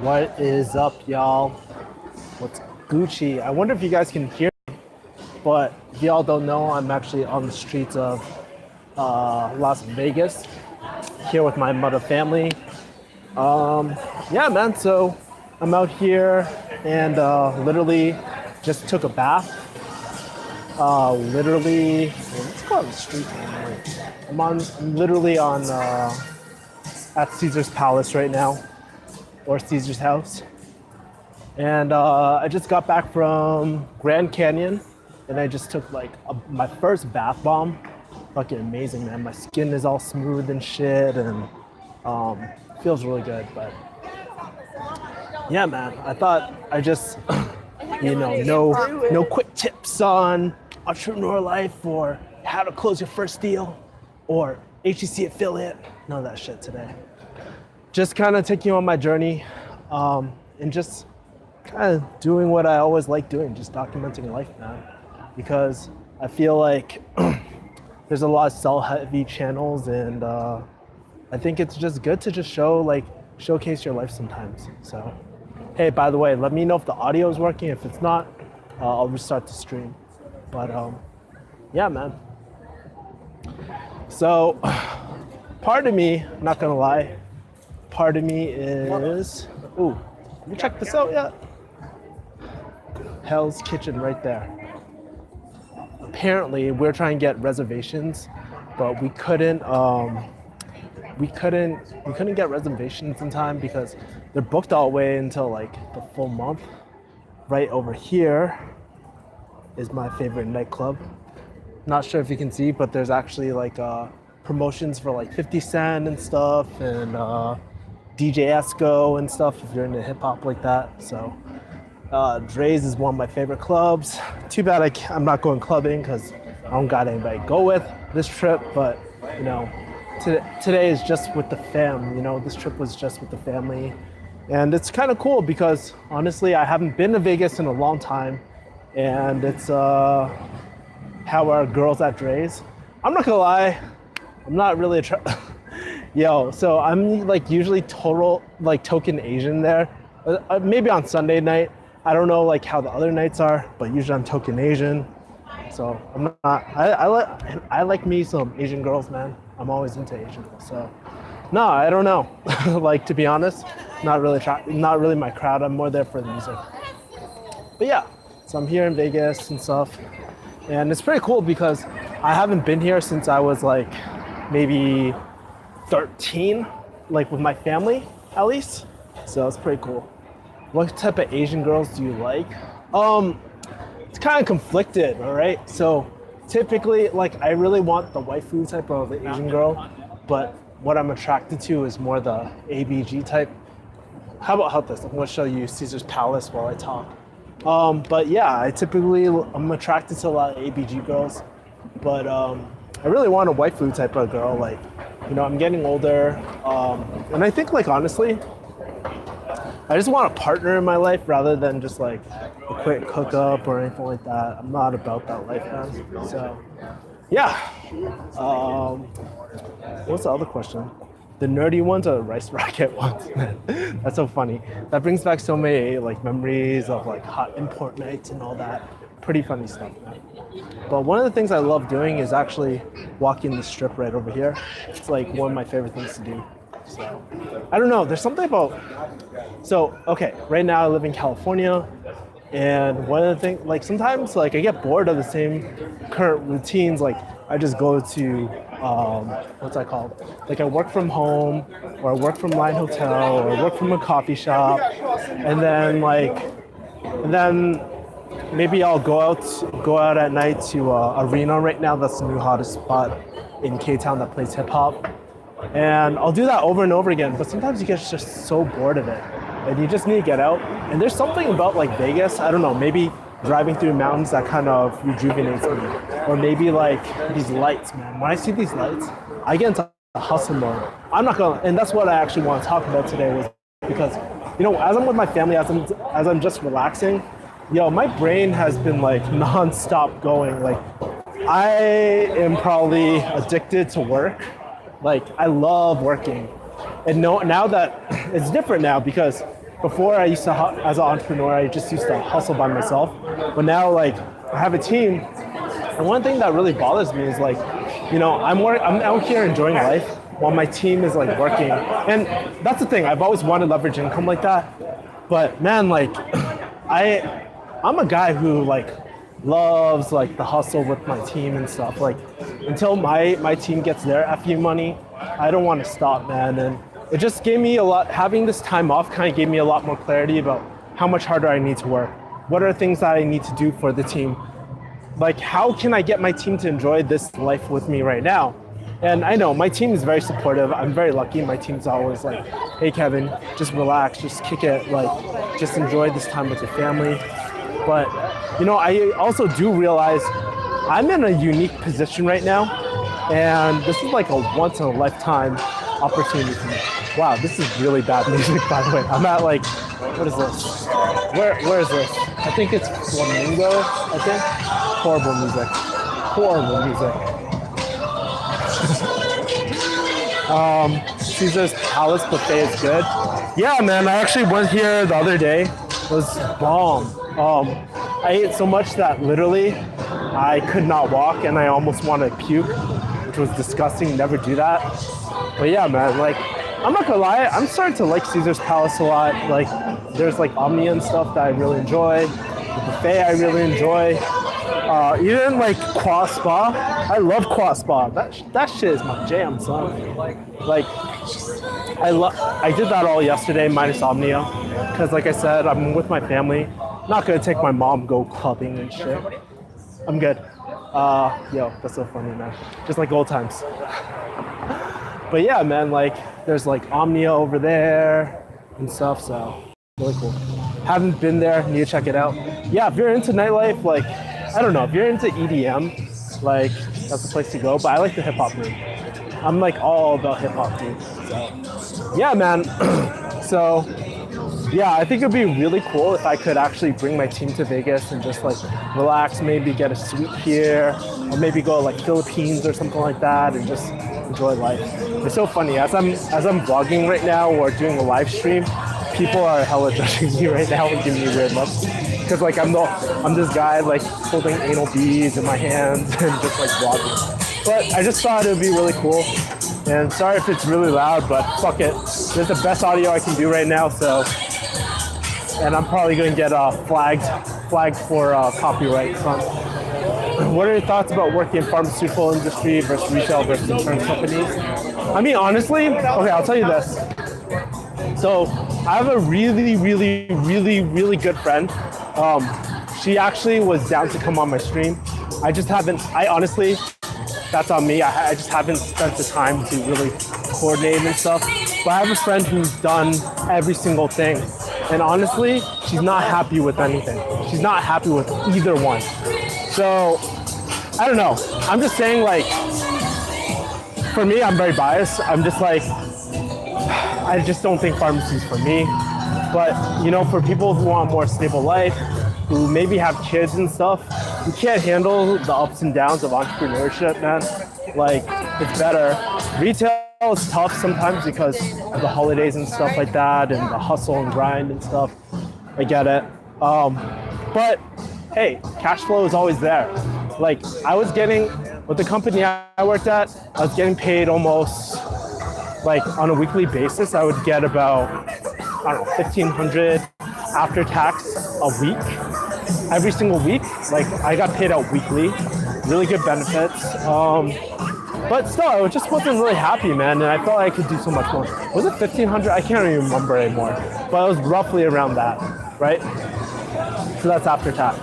What is up, y'all? What's Gucci? I wonder if you guys can hear me, but if y'all don't know, I'm actually on the streets of Las Vegas here with my mother family. Yeah, man, so I'm out here and literally just took a bath. Let's go on the street. I'm literally on at Caesar's Palace right now, or Caesar's house. And I just got back from Grand Canyon, and I just took like my first bath bomb. Fucking amazing, man. My skin is all smooth and shit, and feels really good. But yeah, man, I thought I just, no quick tips on entrepreneur life or how to close your first deal or HEC affiliate. None of that shit today. Just kind of taking you on my journey, and just kind of doing what I always like doing, just documenting life, man. Because I feel like there's a lot of sell-heavy channels, and I think it's just good to just showcase your life sometimes. So, hey, by the way, let me know if the audio is working. If it's not, I'll restart the stream. But yeah, man. So, part of me, not gonna lie, part of me is, ooh, have you checked this out yet? Hell's Kitchen right there. Apparently, we're trying to get reservations, but we couldn't get reservations in time because they're booked all the way until like the full month. Right over here is my favorite nightclub. Not sure if you can see, but there's actually like promotions for like 50 Cent and stuff, and DJ Esco and stuff if you're into hip hop like that. So Dre's is one of my favorite clubs. Too bad I'm not going clubbing because I don't got anybody to go with this trip, but you know, today is just with the fam. You know, this trip was just with the family, and it's kind of cool because honestly, I haven't been to Vegas in a long time, and it's how our girls at Dre's. I'm not gonna lie, I'm not really Yo, so I'm like usually total like token Asian there. Maybe on Sunday night. I don't know like how the other nights are, but usually I'm token Asian. So I'm not. I like me some Asian girls, man. I'm always into Asian girls. So no, I don't know. Like, to be honest, not really my crowd. I'm more there for the music. But yeah, so I'm here in Vegas and stuff, and it's pretty cool because I haven't been here since I was like maybe 13, like with my family at least. So it's pretty cool. What type of Asian girls do you like? It's kind of conflicted, all right? So typically, like, I really want the waifu type of Asian girl, but what I'm attracted to is more the ABG type. How about this? I'm gonna show you Caesar's Palace while I talk. But yeah, I'm attracted to a lot of ABG girls, but I really want a waifu type of girl. Like, you know, I'm getting older, and I think, like, honestly, I just want a partner in my life rather than just like a quick hookup or anything like that. I'm not about that life, man. So, yeah. What's the other question? The nerdy ones or the rice rocket ones? That's so funny. That brings back so many like memories of like hot import nights and all that. Pretty funny stuff, man. But one of the things I love doing is actually walking the strip right over here. It's like one of my favorite things to do. So, I don't know, there's something about, so, okay, right now I live in California, and one of the things, like sometimes like I get bored of the same current routines, like I just go to, what's that called? Like I work from home, or I work from Line Hotel, or I work from a coffee shop, and then maybe I'll go out at night to Arena right now. That's the new hottest spot in K-Town that plays hip hop. And I'll do that over and over again, but sometimes you get just so bored of it and you just need to get out. And there's something about like Vegas, I don't know, maybe driving through mountains that kind of rejuvenates me. Or maybe like these lights, man. When I see these lights, I get into a hustle mode. And that's what I actually want to talk about today, was because, you know, as I'm with my family, as I'm just relaxing, my brain has been like nonstop going. Like, I am probably addicted to work. Like, I love working. And no, now that it's different now because before I used to, as an entrepreneur, I just used to hustle by myself. But now, like, I have a team. And one thing that really bothers me is like, I'm out here enjoying life while my team is like working. And that's the thing. I've always wanted leverage income like that. But man, like, I'm a guy who like loves like the hustle with my team and stuff. Like until my team gets their FU money, I don't want to stop, man. And it just gave me a lot, having this time off kind of gave me a lot more clarity about how much harder I need to work. What are things that I need to do for the team? Like, how can I get my team to enjoy this life with me right now? And I know my team is very supportive. I'm very lucky. My team's always like, hey, Kevin, just relax, just kick it. Like, just enjoy this time with your family. But, I also do realize I'm in a unique position right now. And this is like a once in a lifetime opportunity for me. Wow, this is really bad music, by the way. I'm at like, what is this? Where is this? I think it's Flamingo, I think. Horrible music. Horrible music. Caesar's Palace buffet is good. Yeah, man, I actually went here the other day. It was bomb. I ate so much that literally I could not walk and I almost wanted to puke, which was disgusting. Never do that. But yeah, man, like, I'm not gonna lie, I'm starting to like Caesar's Palace a lot. Like, there's like Omnia and stuff that I really enjoy. The buffet I really enjoy. Even like Qua Spa, I love Qua Spa. That shit is my jam, son. Like, I did that all yesterday minus Omnia, because like I said, I'm with my family. Not gonna take my mom go clubbing and shit. I'm good. Yo, that's so funny, man. Just like old times. But yeah, man, like there's like Omnia over there and stuff, so really cool. Haven't been there, need to check it out. Yeah, if you're into nightlife, like, I don't know, if you're into EDM, like that's the place to go, but I like the hip hop room. I'm like all about hip hop, dude. So yeah, man. So yeah, I think it'd be really cool if I could actually bring my team to Vegas and just like relax, maybe get a suite here, or maybe go like Philippines or something like that and just enjoy life. It's so funny, as I'm vlogging right now or doing a live stream, people are hella judging me right now and giving me weird looks. Because like I'm this guy like holding anal beads in my hands and just like vlogging. But I just thought it would be really cool. And sorry if it's really loud, but fuck it. This is the best audio I can do right now, so. And I'm probably gonna get flagged for copyright. What are your thoughts about working in pharmaceutical industry versus retail versus insurance companies? I mean, honestly, okay, I'll tell you this. So I have a really, really, really, really good friend. She actually was down to come on my stream. I honestly, that's on me. I just haven't spent the time to really coordinate and stuff. But I have a friend who's done every single thing. And honestly, she's not happy with anything. She's not happy with either one. So, I don't know. I'm just saying, like, for me, I'm very biased. I'm just like, I just don't think pharmacy is for me. But, for people who want a more stable life, who maybe have kids and stuff, who can't handle the ups and downs of entrepreneurship, man, like, it's better. Retail is tough sometimes because of the holidays and stuff like that and the hustle and grind and stuff. I get it. But hey, cash flow is always there. Like with the company I worked at, I was getting paid almost like on a weekly basis. I would get about, I don't know, $1,500 after tax a week, every single week. Like I got paid out weekly, really good benefits. But still, I just wasn't really happy, man, and I felt like I could do so much more. Was it $1,500? I can't even remember anymore, but it was roughly around that, right? So that's after tax.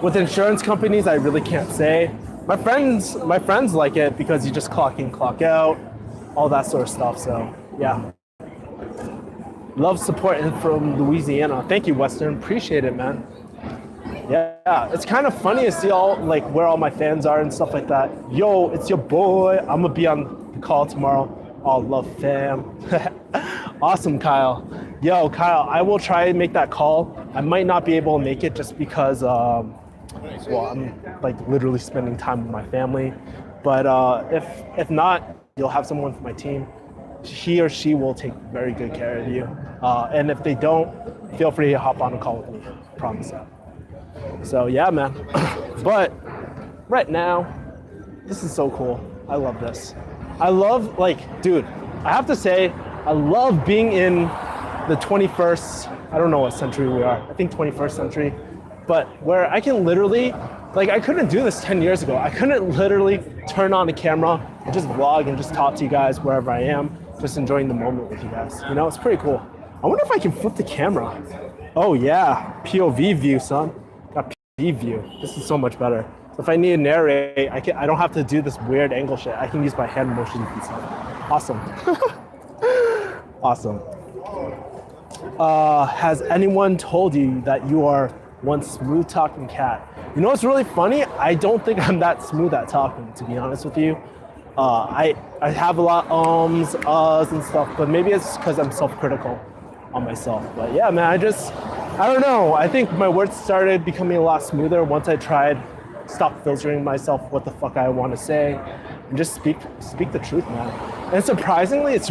With insurance companies, I really can't say. My friends like it because you just clock in, clock out, all that sort of stuff. So yeah, love supporting from Louisiana. Thank you, Western. Appreciate it, man. Yeah, it's kind of funny to see where all my fans are and stuff like that. Yo, it's your boy. I'm gonna be on the call tomorrow. All love, fam. Awesome, Kyle. Yo, Kyle, I will try and make that call. I might not be able to make it just because, I'm like literally spending time with my family. But if not, you'll have someone from my team. He or she will take very good care of you. And if they don't, feel free to hop on a call with me. I promise that. So yeah, man. But right now, this is so cool. I love this. I love, like, dude, I have to say, I love being in the 21st, I don't know what century we are. I think 21st century. But where I can literally, like, I couldn't do this 10 years ago. I couldn't literally turn on the camera and just vlog and just talk to you guys wherever I am, just enjoying the moment with you guys. You know, it's pretty cool. I wonder if I can flip the camera. Oh yeah, POV view, son. Got POV view. This is so much better. So if I need to narrate, I don't have to do this weird angle shit. I can use my hand motions and stuff. Awesome. Awesome. Has anyone told you that you are one smooth talking cat? You know what's really funny? I don't think I'm that smooth at talking, to be honest with you. I have a lot of ums, uhs, and stuff, but maybe it's because I'm self-critical on myself. But yeah, man, I don't know. I think my words started becoming a lot smoother once I tried stop filtering myself what the fuck I want to say and just speak the truth, man. And surprisingly, it's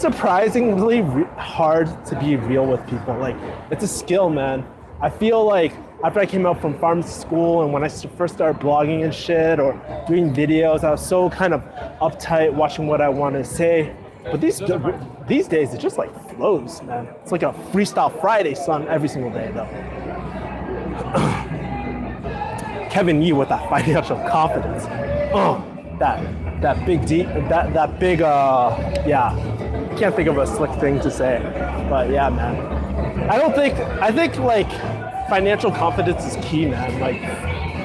surprisingly hard to be real with people. Like, it's a skill, man. I feel like after I came out from pharmacy school and when I first started blogging and shit or doing videos, I was so kind of uptight watching what I wanted to say. But these days, it just like flows, man. It's like a freestyle Friday, son, every single day, though. Kevin Yee with that financial confidence. Oh, that big deep, that big, yeah. Can't think of a slick thing to say, but yeah, man. I think like financial confidence is key, man. Like,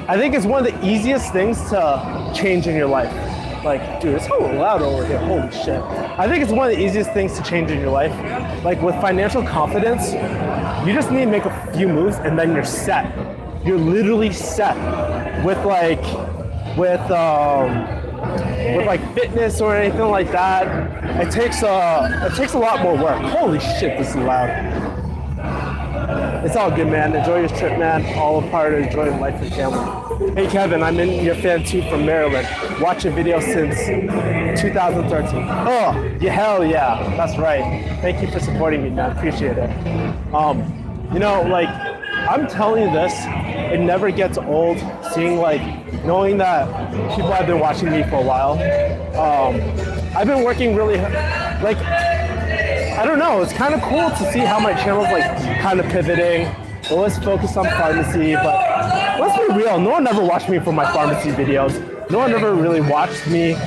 I think it's one of the easiest things to change in your life. Like, dude, it's so loud over here, holy shit. I think it's one of the easiest things to change in your life. Like with financial confidence, you just need to make a few moves and then you're set. You're literally set with like fitness or anything like that. It takes a lot more work. Holy shit, this is loud. It's all good, man. Enjoy your trip, man. All a part of enjoying life and family. Hey, Kevin, I'm in your fan too from Maryland. Watch your video since 2013. Oh, yeah, hell yeah. That's right. Thank you for supporting me, man. Appreciate it. You know, like, I'm telling you this, it never gets old seeing, like, knowing that people have been watching me for a while. I've been working really, like, I don't know, it's kind of cool to see how my channel's like kind of pivoting. It was focused on pharmacy, but let's be real, no one ever watched me for my pharmacy videos. No one ever really watched me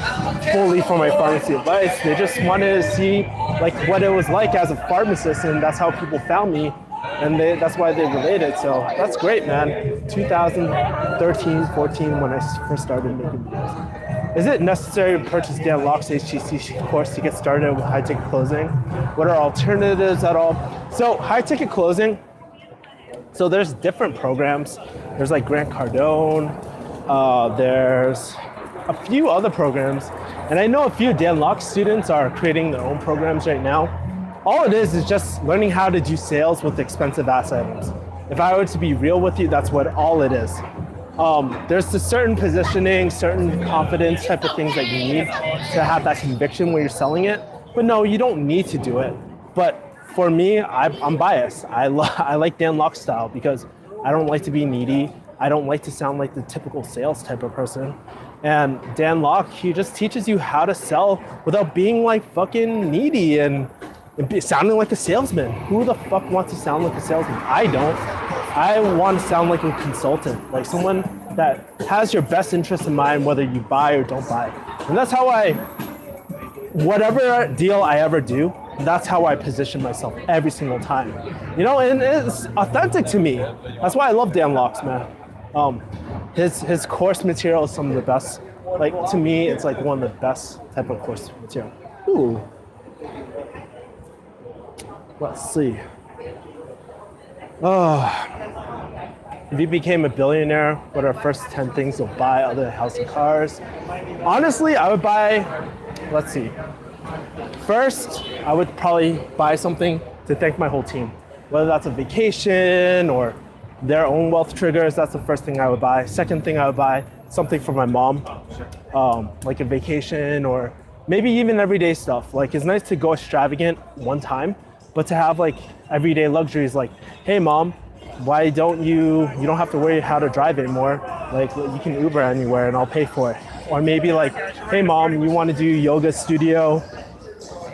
fully for my pharmacy advice. They just wanted to see like what it was like as a pharmacist, and that's how people found me. And that's why they related. So that's great, man. 2013, 14, when I first started making videos. Is it necessary to purchase Dan Lok's HTC course to get started with high ticket closing? What are alternatives at all? So high ticket closing, so there's different programs. There's like Grant Cardone, there's a few other programs. And I know a few Dan Lok students are creating their own programs right now. All it is just learning how to do sales with expensive ass items. If I were to be real with you, that's what all it is. There's a certain positioning, certain confidence type of things that you need to have that conviction when you're selling it. But no, you don't need to do it. But for me, I'm biased. I like Dan Lok's style because I don't like to be needy. I don't like to sound like the typical sales type of person. And Dan Lok, he just teaches you how to sell without being like fucking needy and sounding like a salesman. Who the fuck wants to sound like a salesman? I don't. I want to sound like a consultant, like someone that has your best interest in mind, whether you buy or don't buy. And that's how whatever deal I ever do, that's how I position myself every single time. You know, and it's authentic to me. That's why I love Dan Lok's, man. His course material is some of the best. Like, to me, it's like one of the best type of course material. Ooh. Let's see. If you became a billionaire, what are the first 10 things you'll buy other than house and cars? Honestly, I would buy, let's see. First, I would probably buy something to thank my whole team. Whether that's a vacation or their own wealth triggers, that's the first thing I would buy. Second thing I would buy, something for my mom, like a vacation or maybe even everyday stuff. Like it's nice to go extravagant one time, but to have like everyday luxuries like, hey mom, why don't you don't have to worry how to drive anymore. Like you can Uber anywhere and I'll pay for it. Or maybe like, hey mom, you want to do yoga studio,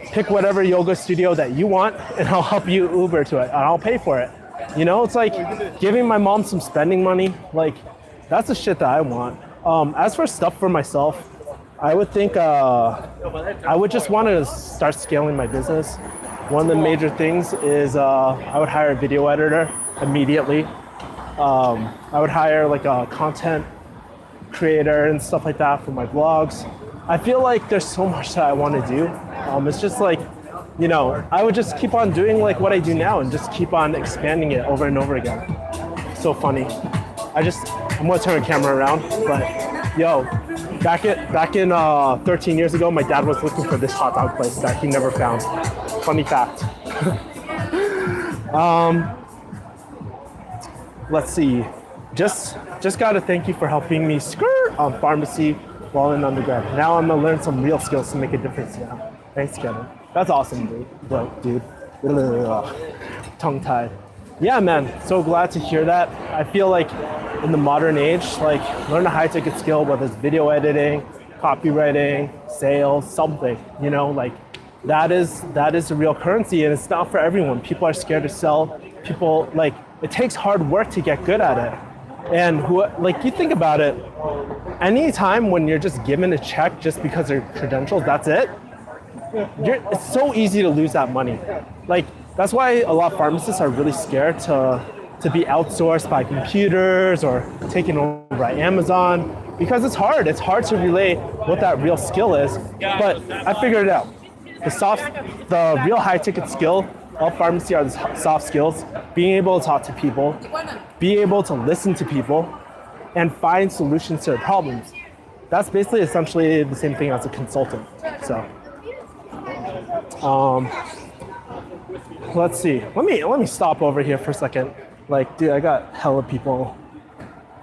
pick whatever yoga studio that you want and I'll help you Uber to it and I'll pay for it. You know, it's like giving my mom some spending money. Like that's the shit that I want. As for stuff for myself, I would think I would just want to start scaling my business. One of the major things is I would hire a video editor immediately. I would hire like a content creator and stuff like that for my vlogs. I feel like there's so much that I want to do. It's just like, you know, I would just keep on doing like what I do now and just keep on expanding it over and over again. So funny. I'm gonna turn the camera around, but yo, back in 13 years ago, my dad was looking for this hot dog place that he never found. Funny fact. Let's see. Just gotta thank you for helping me skirt on pharmacy while in undergrad. Now I'm gonna learn some real skills to make a difference now. Thanks, Kevin. That's awesome, dude. Tongue tied. Yeah, man. So glad to hear that. I feel like in the modern age, like learn a high-ticket skill, whether it's video editing, copywriting, sales, something. You know, like that is the real currency, and it's not for everyone. People are scared to sell. People like it takes hard work to get good at it. And like you think about it, any time when you're just given a check just because of credentials, that's it. It's so easy to lose that money. Like that's why a lot of pharmacists are really scared to be outsourced by computers or taken over by Amazon because it's hard. It's hard to relay what that real skill is. But I figured it out. The real high ticket skill of pharmacy are the soft skills, being able to talk to people, be able to listen to people, and find solutions to their problems. That's basically essentially the same thing as a consultant. So, let's see. Let me stop over here for a second. Like, dude, I got hella people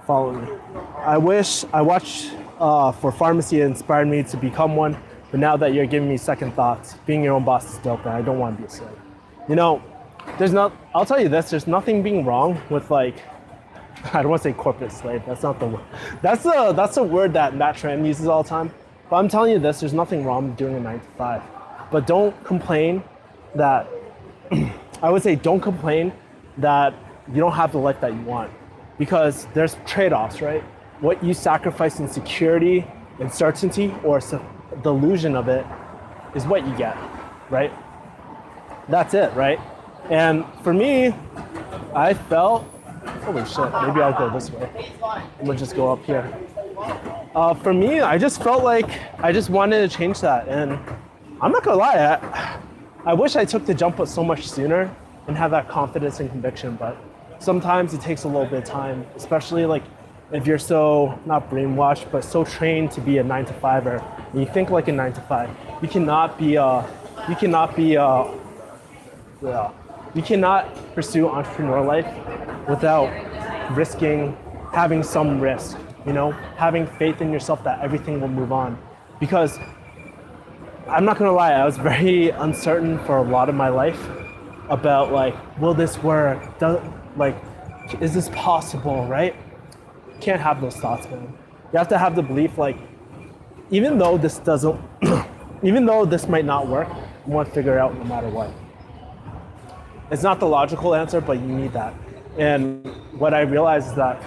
following me. I wish I watched for pharmacy inspired me to become one, but now that you're giving me second thoughts, being your own boss is dope, and I don't want to be a slave. You know, I'll tell you this, there's nothing being wrong with like, I don't want to say corporate slave, that's not the word. That's a word that Matt Tran uses all the time. But I'm telling you this, there's nothing wrong with doing a 9 to 5. But don't complain that, I would say don't complain that you don't have the life that you want. Because there's trade-offs, right? What you sacrifice in security and certainty or the illusion of it is what you get, right? That's it, right? And for me, I felt, holy shit, maybe I'll go this way. I'm gonna just go up here. For me, I just felt like I just wanted to change that. And I'm not gonna lie, I wish I took the jump so much sooner and had that confidence and conviction, but sometimes it takes a little bit of time, especially like if you're so, not brainwashed, but so trained to be a 9 to 5er, and you think like a 9 to 5. You cannot pursue entrepreneur life without having some risk, you know, having faith in yourself that everything will move on. Because I'm not gonna lie, I was very uncertain for a lot of my life about like, will this work? Is this possible, right? Can't have those thoughts, man. You have to have the belief like, even though this might not work, you want to figure it out no matter what. It's not the logical answer, but you need that. And what I realized is that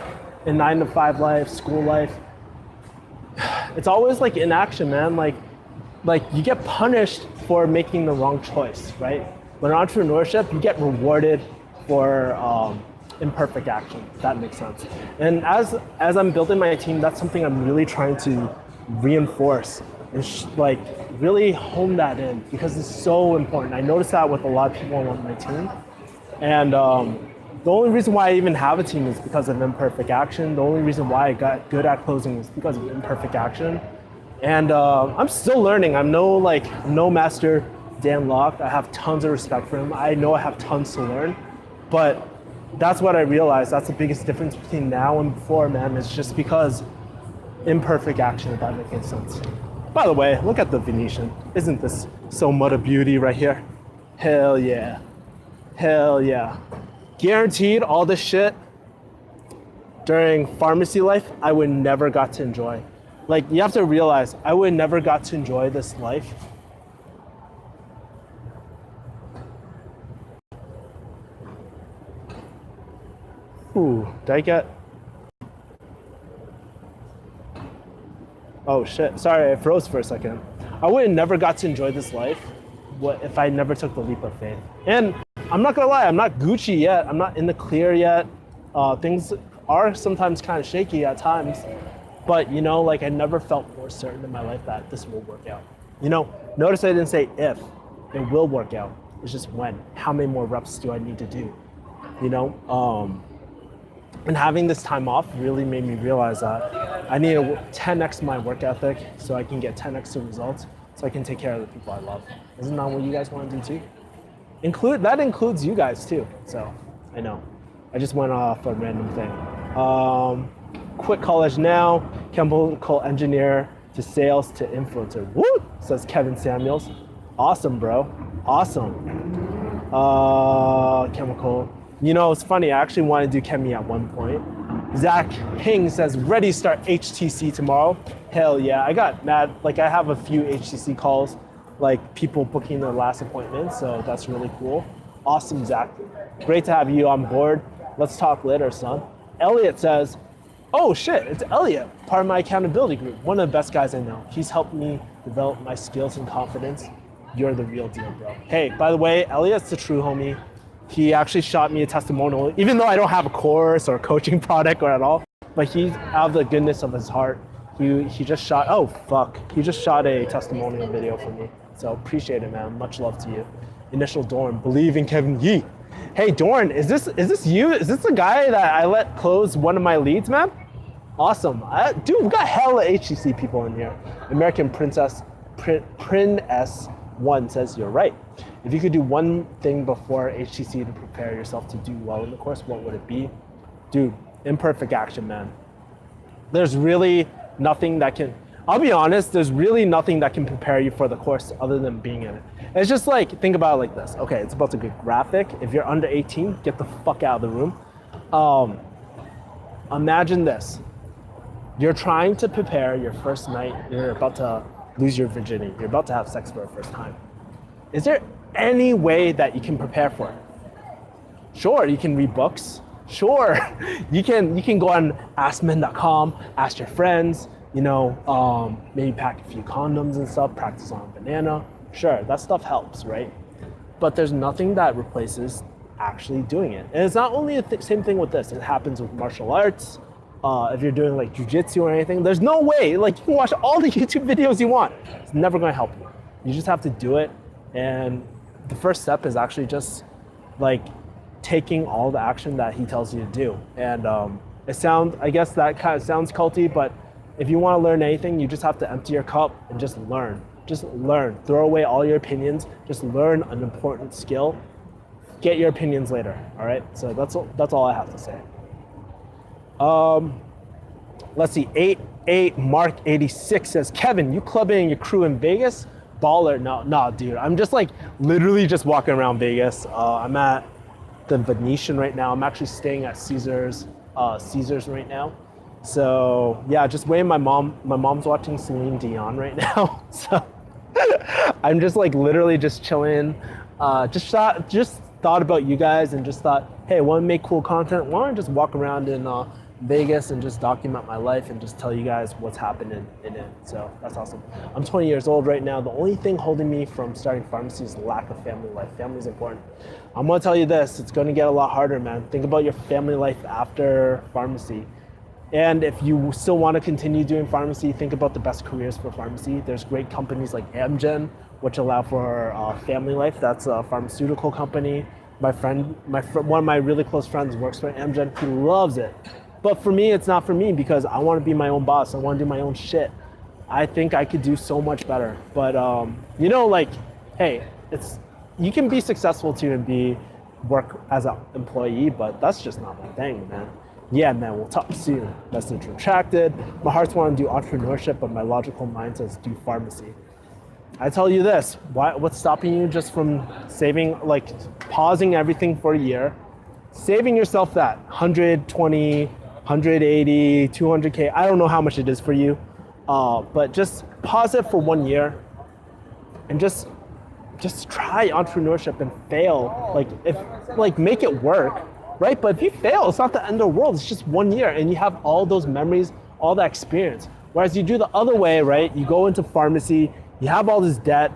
in 9 to 5 life, school life, it's always like inaction, man. Like you get punished for making the wrong choice, right? When entrepreneurship, you get rewarded for imperfect action, if that makes sense. And as I'm building my team, that's something I'm really trying to reinforce and like really hone that in because it's so important. I noticed that with a lot of people on my team. And the only reason why I even have a team is because of imperfect action. The only reason why I got good at closing is because of imperfect action. And I'm still learning. I'm no master Dan Lok. I have tons of respect for him. I know I have tons to learn, but that's what I realized. That's the biggest difference between now and before, man. It's just because imperfect action, if that makes any sense. By the way, look at the Venetian. Isn't this so much a beauty right here? Hell yeah. Hell yeah. Guaranteed all this shit during pharmacy life, I would never got to enjoy. Like, you have to realize, I would never got to enjoy this life. Ooh, did I get... Oh shit, sorry, I froze for a second. I would have never got to enjoy this life if I never took the leap of faith. And I'm not gonna lie, I'm not Gucci yet. I'm not in the clear yet. Things are sometimes kind of shaky at times. But you know, like I never felt more certain in my life that this will work out. You know, notice I didn't say if, it will work out. It's just when. How many more reps do I need to do? You know? And having this time off really made me realize that I need to 10x my work ethic so I can get 10x the results, so I can take care of the people I love. Isn't that what you guys want to do too? That includes you guys too. So I know. I just went off a random thing. Quit college now, chemical engineer to sales to influencer. Woo! Says Kevin Samuels. Awesome, bro. Awesome. Chemical. You know, it's funny, I actually wanted to do chemi at one point. Zach Ping says, ready to start HTC tomorrow. Hell yeah, I got mad. Like I have a few HTC calls, like people booking their last appointment, so that's really cool. Awesome, Zach. Great to have you on board. Let's talk later, son. Elliot says, oh shit, it's Elliot, part of my accountability group. One of the best guys I know. He's helped me develop my skills and confidence. You're the real deal, bro. Hey, by the way, Elliot's the true homie. He actually shot me a testimonial, even though I don't have a course or a coaching product or at all, but he's out of the goodness of his heart. He just shot, oh fuck, he just shot a testimonial video for me. So appreciate it, man. Much love to you. Initial Dorn, believe in Kevin Yee. Hey Dorn, is this you? Is this the guy that I let close one of my leads, man? Awesome. Dude, we got hella HTC people in here. American Princess, Prin S1 says, you're right. If you could do one thing before HTC to prepare yourself to do well in the course, what would it be? Dude, imperfect action, man. There's really nothing that can, I'll be honest, there's really nothing that can prepare you for the course other than being in it. It's just like, think about it like this. Okay, it's about to get graphic. If you're under 18, get the fuck out of the room. Imagine this. You're trying to prepare your first night. You're about to lose your virginity. You're about to have sex for the first time. Is there any way that you can prepare for it? Sure, you can read books. Sure, you can go on askmen.com, ask your friends, you know, maybe pack a few condoms and stuff, practice on a banana. Sure, that stuff helps, right? But there's nothing that replaces actually doing it. And it's not only the same thing with this, it happens with martial arts. If you're doing like jujitsu or anything, there's no way, like you can watch all the YouTube videos you want. It's never gonna help you. You just have to do it. And the first step is actually just like taking all the action that he tells you to do. And I guess that kind of sounds culty, but if you want to learn anything, you just have to empty your cup and just learn. Just learn. Throw away all your opinions. Just learn an important skill. Get your opinions later. All right. So that's all I have to say. Let's see. 88 Mark 86 says, Kevin, you clubbing your crew in Vegas? Baller. No, dude. I'm just like literally just walking around Vegas. I'm at the Venetian right now. I'm actually staying at Caesars right now. So yeah, just waiting. My mom's watching Celine Dion right now. So I'm just like literally just chilling. Just thought about you guys and just thought, hey, want to make cool content? Why don't I just walk around in Vegas and just document my life and just tell you guys what's happening in it. So that's awesome. I'm 20 years old right now. The only thing holding me from starting pharmacy is lack of family life. Family is important. I'm gonna tell you this, it's gonna get a lot harder, man. Think about your family life after pharmacy. And if you still want to continue doing pharmacy, think about the best careers for pharmacy. There's great companies like Amgen, which allow for family life. That's a pharmaceutical company. My friend, one of my really close friends works for Amgen. He loves it. But for me, it's not for me because I want to be my own boss. I want to do my own shit. I think I could do so much better. But you know, like, hey, you can be successful too and work as an employee, but that's just not my thing, man. Yeah, man, we'll talk soon. Message retracted. My heart's want to do entrepreneurship, but my logical mind says do pharmacy. I tell you this, what's stopping you just from saving, like pausing everything for a year, saving yourself that 120, 180, 200K, I don't know how much it is for you, but just pause it for 1 year and just try entrepreneurship and fail. Make it work, right? But if you fail, it's not the end of the world. It's just 1 year and you have all those memories, all that experience. Whereas you do the other way, right? You go into pharmacy, you have all this debt.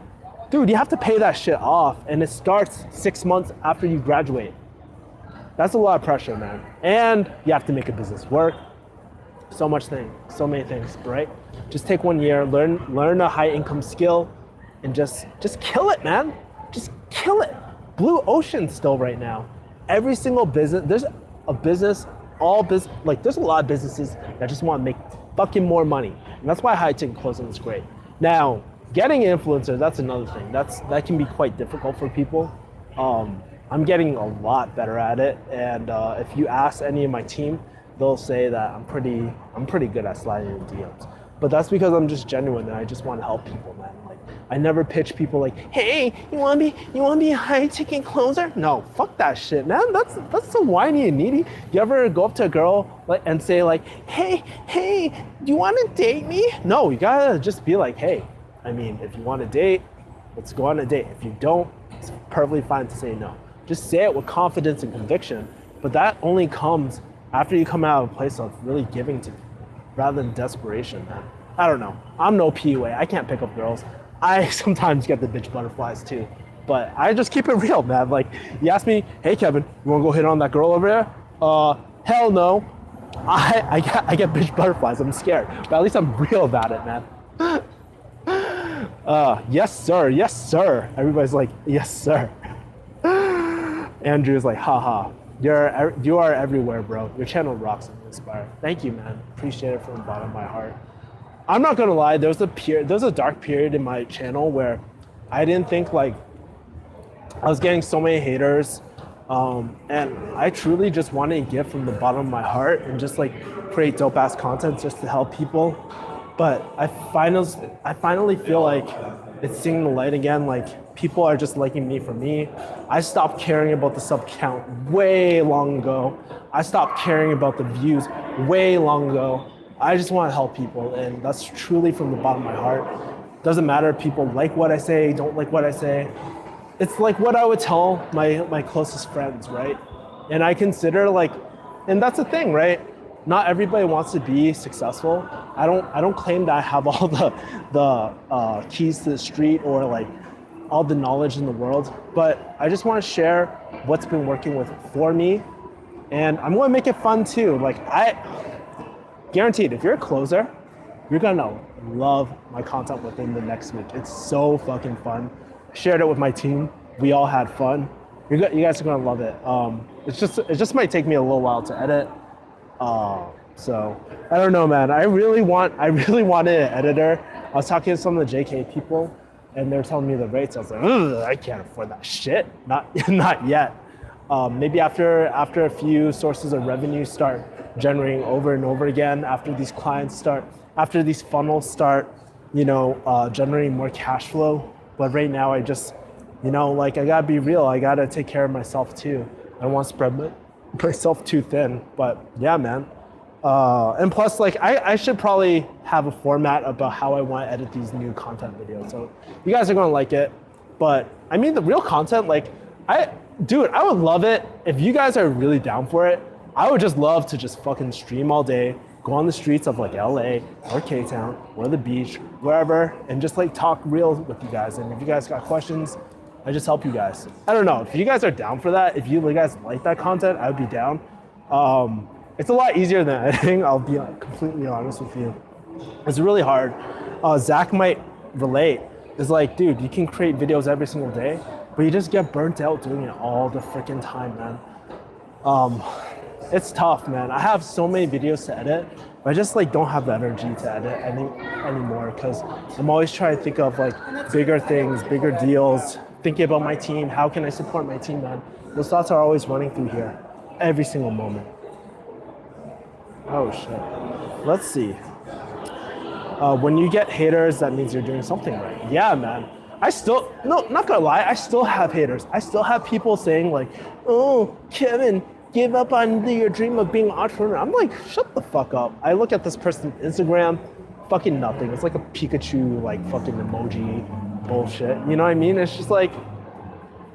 Dude, you have to pay that shit off and it starts 6 months after you graduate. That's a lot of pressure, man. And you have to make a business work. So many things, right? Just take 1 year, learn a high income skill and just kill it, man. Just kill it. Blue ocean still right now. Every single business, there's a lot of businesses that just want to make fucking more money. And that's why high ticket closing is great. Now, getting influencers, that's another thing. That can be quite difficult for people. I'm getting a lot better at it. And if you ask any of my team, they'll say that I'm pretty good at sliding in DMs. But that's because I'm just genuine and I just want to help people, man. Like, I never pitch people like, hey, you want to be a high ticket closer? No, fuck that shit, man. That's so whiny and needy. You ever go up to a girl and say like, hey, do you want to date me? No, you gotta just be like, hey, I mean, if you want to date, let's go on a date. If you don't, it's perfectly fine to say no. Just say it with confidence and conviction. But that only comes after you come out of a place of really giving to, rather than desperation, man. I don't know. I'm no PUA. I can't pick up girls. I sometimes get the bitch butterflies too. But I just keep it real, man. Like, you ask me, hey, Kevin, you want to go hit on that girl over there? Hell no. I get bitch butterflies. I'm scared. But at least I'm real about it, man. Yes, sir. Everybody's like, yes, sir. Andrew's like, haha. You are everywhere, bro. Your channel rocks and inspire. Thank you, man. Appreciate it from the bottom of my heart. I'm not gonna lie, there was a dark period in my channel where I didn't think I was getting so many haters, and I truly just wanted to give from the bottom of my heart and just create dope ass content just to help people. But I finally feel like it's seeing the light again. Like, people are just liking me for me. I stopped caring about the sub count way long ago. I stopped caring about the views way long ago. I just want to help people, and that's truly from the bottom of my heart. Doesn't matter if people like what I say, don't like what I say. It's like what I would tell my closest friends, right? And I consider and that's the thing, right? Not everybody wants to be successful. I don't claim that I have all the keys to the street or all the knowledge in the world, but I just want to share what's been working for me, and I'm going to make it fun too. Guaranteed, if you're a closer, you're gonna love my content within the next week. It's so fucking fun. I shared it with my team. We all had fun. You guys are gonna love it. It just might take me a little while to edit. So I don't know, man. I really wanted an editor. I was talking to some of the JK people, and they're telling me the rates. I was like, I can't afford that shit. Not yet. Maybe after a few sources of revenue start generating over and over again, after these funnels start, generating more cash flow. But right now I just, I gotta be real. I gotta take care of myself too. I don't want to spread myself too thin, but yeah, man. And plus, I should probably have a format about how I want to edit these new content videos. So you guys are gonna like it. But I mean, the real content, I would love it if you guys are really down for it. I would just love to just fucking stream all day, go on the streets of LA or K-Town or the beach, wherever, and just talk real with you guys. And if you guys got questions, I just help you guys. I don't know, if you guys are down for that, if you guys like that content, I would be down. It's a lot easier than editing, I'll be completely honest with you. It's really hard. Zach might relate. It's dude, you can create videos every single day, but you just get burnt out doing it all the freaking time, man. It's tough, man. I have so many videos to edit, but I just don't have the energy to edit anymore because I'm always trying to think of bigger things, bigger deals, thinking about my team. How can I support my team, man? Those thoughts are always running through here every single moment. Oh shit. Let's see. When you get haters, that means you're doing something right. Yeah, man. I still, no, not gonna lie, I still have haters. I still have people saying like, oh, Kevin, give up on your dream of being an entrepreneur. I'm like, shut the fuck up. I look at this person's Instagram, fucking nothing. It's like a Pikachu, like fucking emoji bullshit. You know what I mean? It's just like,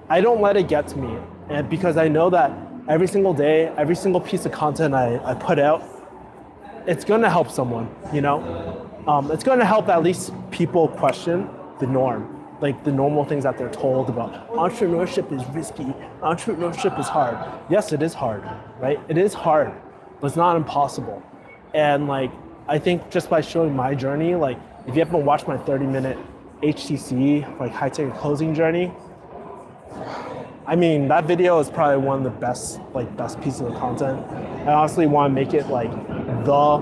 I don't let it get to me. And because I know that every single day, every single piece of content I put out, it's gonna help someone, you know? It's gonna help at least people question the norm, like the normal things that they're told about. Entrepreneurship is risky, entrepreneurship is hard. Yes, it is hard, right? It is hard, but it's not impossible. And like, I think just by showing my journey, like if you haven't watched my 30-minute HTC, like high ticket closing journey, I mean, that video is probably one of the best pieces of content. I honestly want to make it like the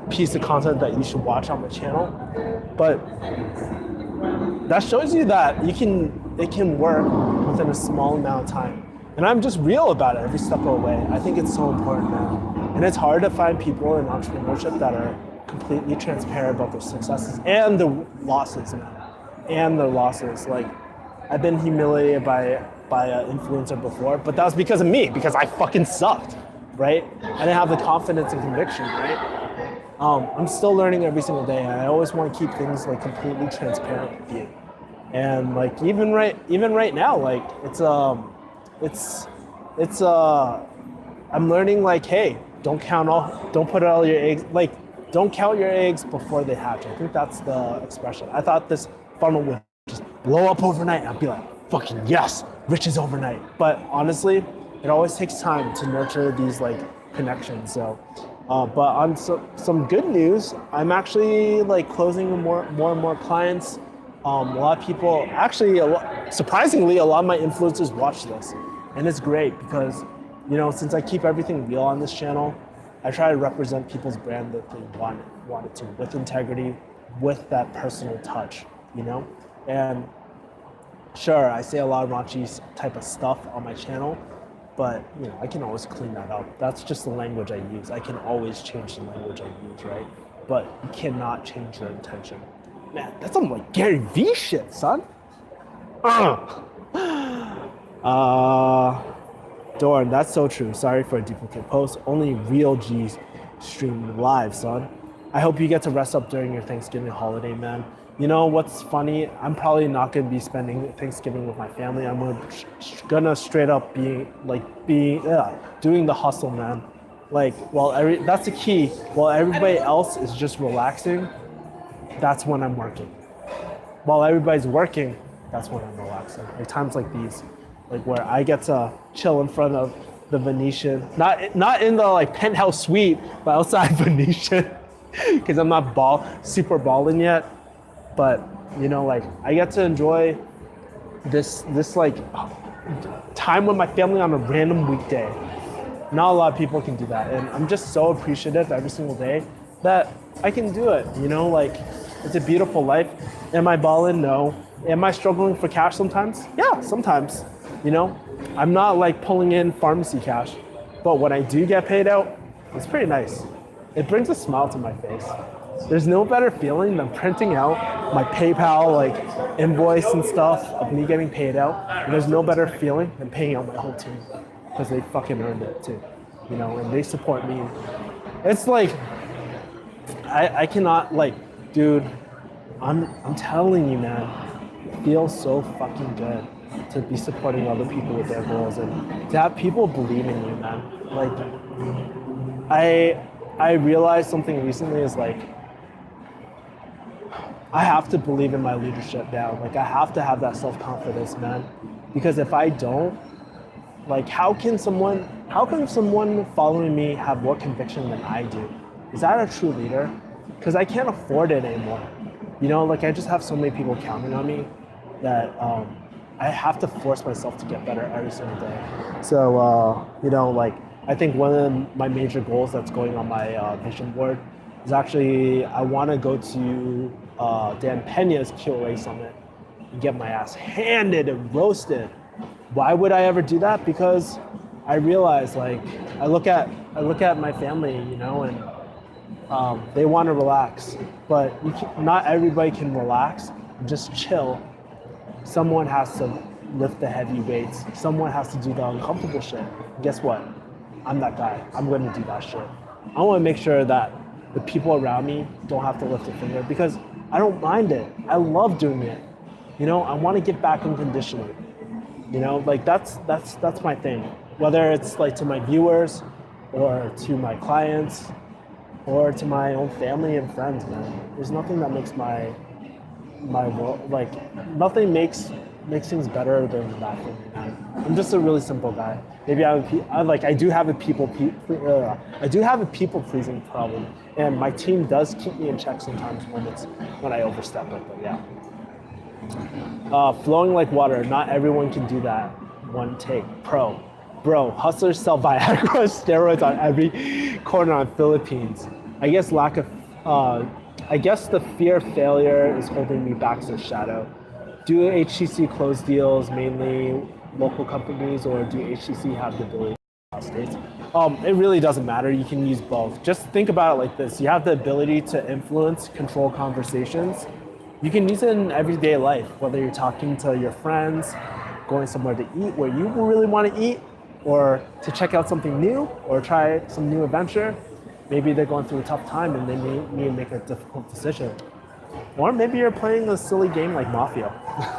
piece of content that you should watch on my channel. But that shows you that it can work within a small amount of time. And I'm just real about it every step of the way. I think it's so important, man. And it's hard to find people in entrepreneurship that are completely transparent about their successes and the losses, man. And their losses. Like, I've been humiliated by an influencer before, but that was because of me, because I fucking sucked, right? I didn't have the confidence and conviction, right? I'm still learning every single day, and I always want to keep things like completely transparent with you. And like even right now, like I'm learning like, hey, don't put all your eggs, like don't count your eggs before they hatch. I think that's the expression. I thought this funnel would just blow up overnight. I'd be like, fucking yes, riches overnight. But honestly, it always takes time to nurture these like connections. So, but on some good news, I'm actually like closing more and more clients. A lot of people, actually, surprisingly, a lot of my influencers watch this, and it's great because, you know, since I keep everything real on this channel, I try to represent people's brand that they want it to, with integrity, with that personal touch, you know? And sure, I say a lot of raunchy type of stuff on my channel, but you know, I can always clean that up. That's just the language I use. I can always change the language I use, right? But you cannot change your intention. Man, that's some like Gary Vee shit, son. Dorn, that's so true. Sorry for a duplicate post. Only real G's stream live, son. I hope you get to rest up during your Thanksgiving holiday, man. You know what's funny? I'm probably not gonna be spending Thanksgiving with my family. I'm gonna straight up be doing the hustle, man. Like, that's the key. While everybody else is just relaxing, that's when I'm working. While everybody's working, that's when I'm relaxing. Like times like these, like where I get to chill in front of the Venetian, not in the like penthouse suite, but outside Venetian, because I'm not super balling yet. But you know, like I get to enjoy this like time with my family on a random weekday. Not a lot of people can do that, and I'm just so appreciative every single day that I can do it. You know, like it's a beautiful life. Am I balling? No. Am I struggling for cash sometimes? Yeah, sometimes. You know, I'm not like pulling in pharmacy cash, but when I do get paid out, it's pretty nice. It brings a smile to my face. There's no better feeling than printing out my PayPal like invoice and stuff of me getting paid out. And there's no better feeling than paying out my whole team because they fucking earned it too, you know, and they support me. It's like, I cannot like, dude, I'm telling you, man, it feels so fucking good to be supporting other people with their goals and to have people believe in you, man. Like, I realized something recently is like, I have to believe in my leadership now. Like I have to have that self-confidence, man. Because if I don't, like how can someone following me have more conviction than I do? Is that a true leader? Because I can't afford it anymore. You know, like I just have so many people counting on me that I have to force myself to get better every single day. So, you know, like I think one of my major goals that's going on my vision board is actually I want to go to Dan Pena's QA Summit and get my ass handed and roasted. Why would I ever do that? Because I realized like I look at my family, you know, and they want to relax, but not everybody can relax and just chill. Someone has to lift the heavy weights. Someone has to do the uncomfortable shit. And guess what? I'm that guy. I'm going to do that shit. I want to make sure that the people around me don't have to lift a finger because I don't mind it. I love doing it. You know, I want to get back in conditioning. You know, like that's my thing. Whether it's like to my viewers or to my clients or to my own family and friends, man. There's nothing that makes my world, like nothing makes things better than that for me, man. I'm just a really simple guy. Maybe I do have a people pleasing problem, and my team does keep me in check sometimes when I overstep it. But yeah. Flowing like water. Not everyone can do that. One take. Bro, hustlers sell Viagra steroids on every corner on Philippines. I guess the fear of failure is holding me back as a shadow. Do HTC close deals mainly local companies, or do HTC have the ability to states? It really doesn't matter. You can use both. Just think about it like this. You have the ability to influence, control conversations. You can use it in everyday life, whether you're talking to your friends, going somewhere to eat where you really want to eat, or to check out something new, or try some new adventure. Maybe they're going through a tough time and they need to make a difficult decision. Or maybe you're playing a silly game like Mafia.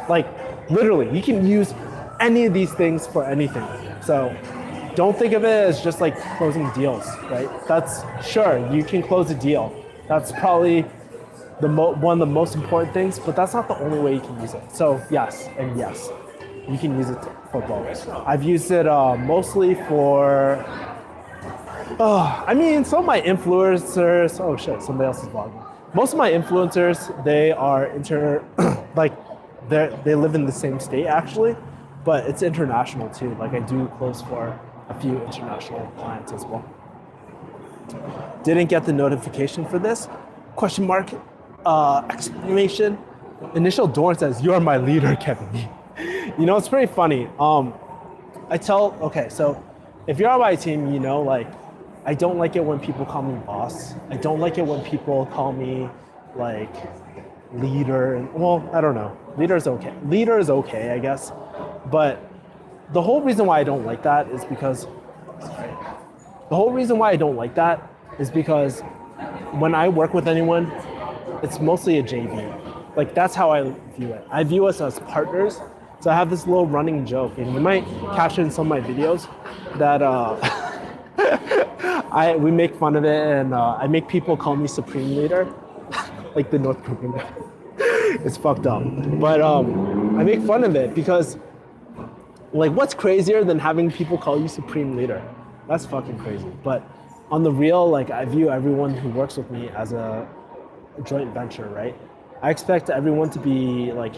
Like, literally, you can use any of these things for anything. So don't think of it as just like closing deals, right? Sure, you can close a deal. That's probably one of the most important things, but that's not the only way you can use it. So yes, and yes, you can use it for both. I've used it mostly for, some of my influencers, oh shit, somebody else is vlogging. Most of my influencers, they are they live in the same state actually, but it's international too. Like I do close for a few international clients as well. Didn't get the notification for this? Question mark, exclamation. Initial door says, "You are my leader, Kevin." You know, it's pretty funny. So if you're on my team, you know, like, I don't like it when people call me boss. I don't like it when people call me like leader. Well, I don't know. Leader is okay. Leader is okay, I guess. But the whole reason why I don't like that is because when I work with anyone, it's mostly a JV. Like that's how I view it. I view us as partners. So I have this little running joke, and you might catch it in some of my videos that we make fun of it, and I make people call me Supreme Leader, like the North Korean guy. It's fucked up. But I make fun of it because, like, what's crazier than having people call you Supreme Leader? That's fucking crazy. But on the real, like, I view everyone who works with me as a joint venture, right? I expect everyone to be like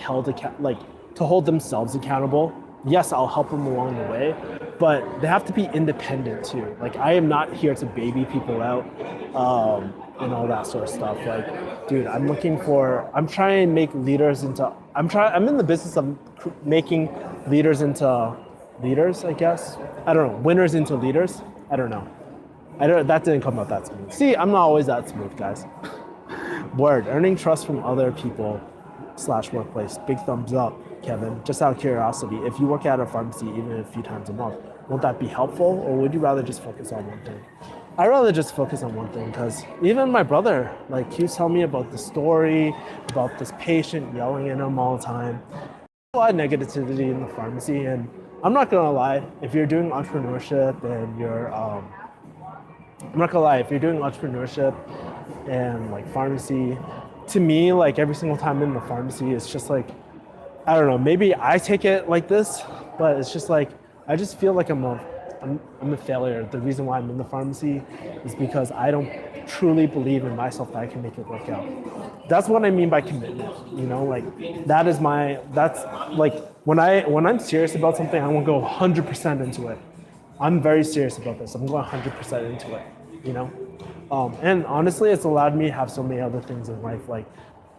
to hold themselves accountable. Yes, I'll help them along the way, but they have to be independent too. Like I am not here to baby people out and all that sort of stuff. Like, dude, I'm trying to make leaders into, I'm in the business of making leaders into leaders, I guess. I don't know, winners into leaders. I don't know. That didn't come out that smooth. See, I'm not always that smooth, guys. Word, earning trust from other people / workplace. Big thumbs up, Kevin. Just out of curiosity, if you work at a pharmacy even a few times a month, won't that be helpful, or would you rather just focus on one thing? I'd rather just focus on one thing, because even my brother, like, he was telling me about the story, about this patient yelling at him all the time. A lot of negativity in the pharmacy, and I'm not gonna lie, if you're doing entrepreneurship and and like pharmacy, to me, like every single time in the pharmacy, it's just like, I don't know, maybe I take it like this, but it's just like, I just feel like I'm a failure. The reason why I'm in the pharmacy is because I don't truly believe in myself that I can make it work out. That's what I mean by commitment, you know, like that's like, when I'm serious about something, I won't go 100% into it. I'm very serious about this. I'm going 100% into it, you know? And honestly, it's allowed me to have so many other things in life. Like,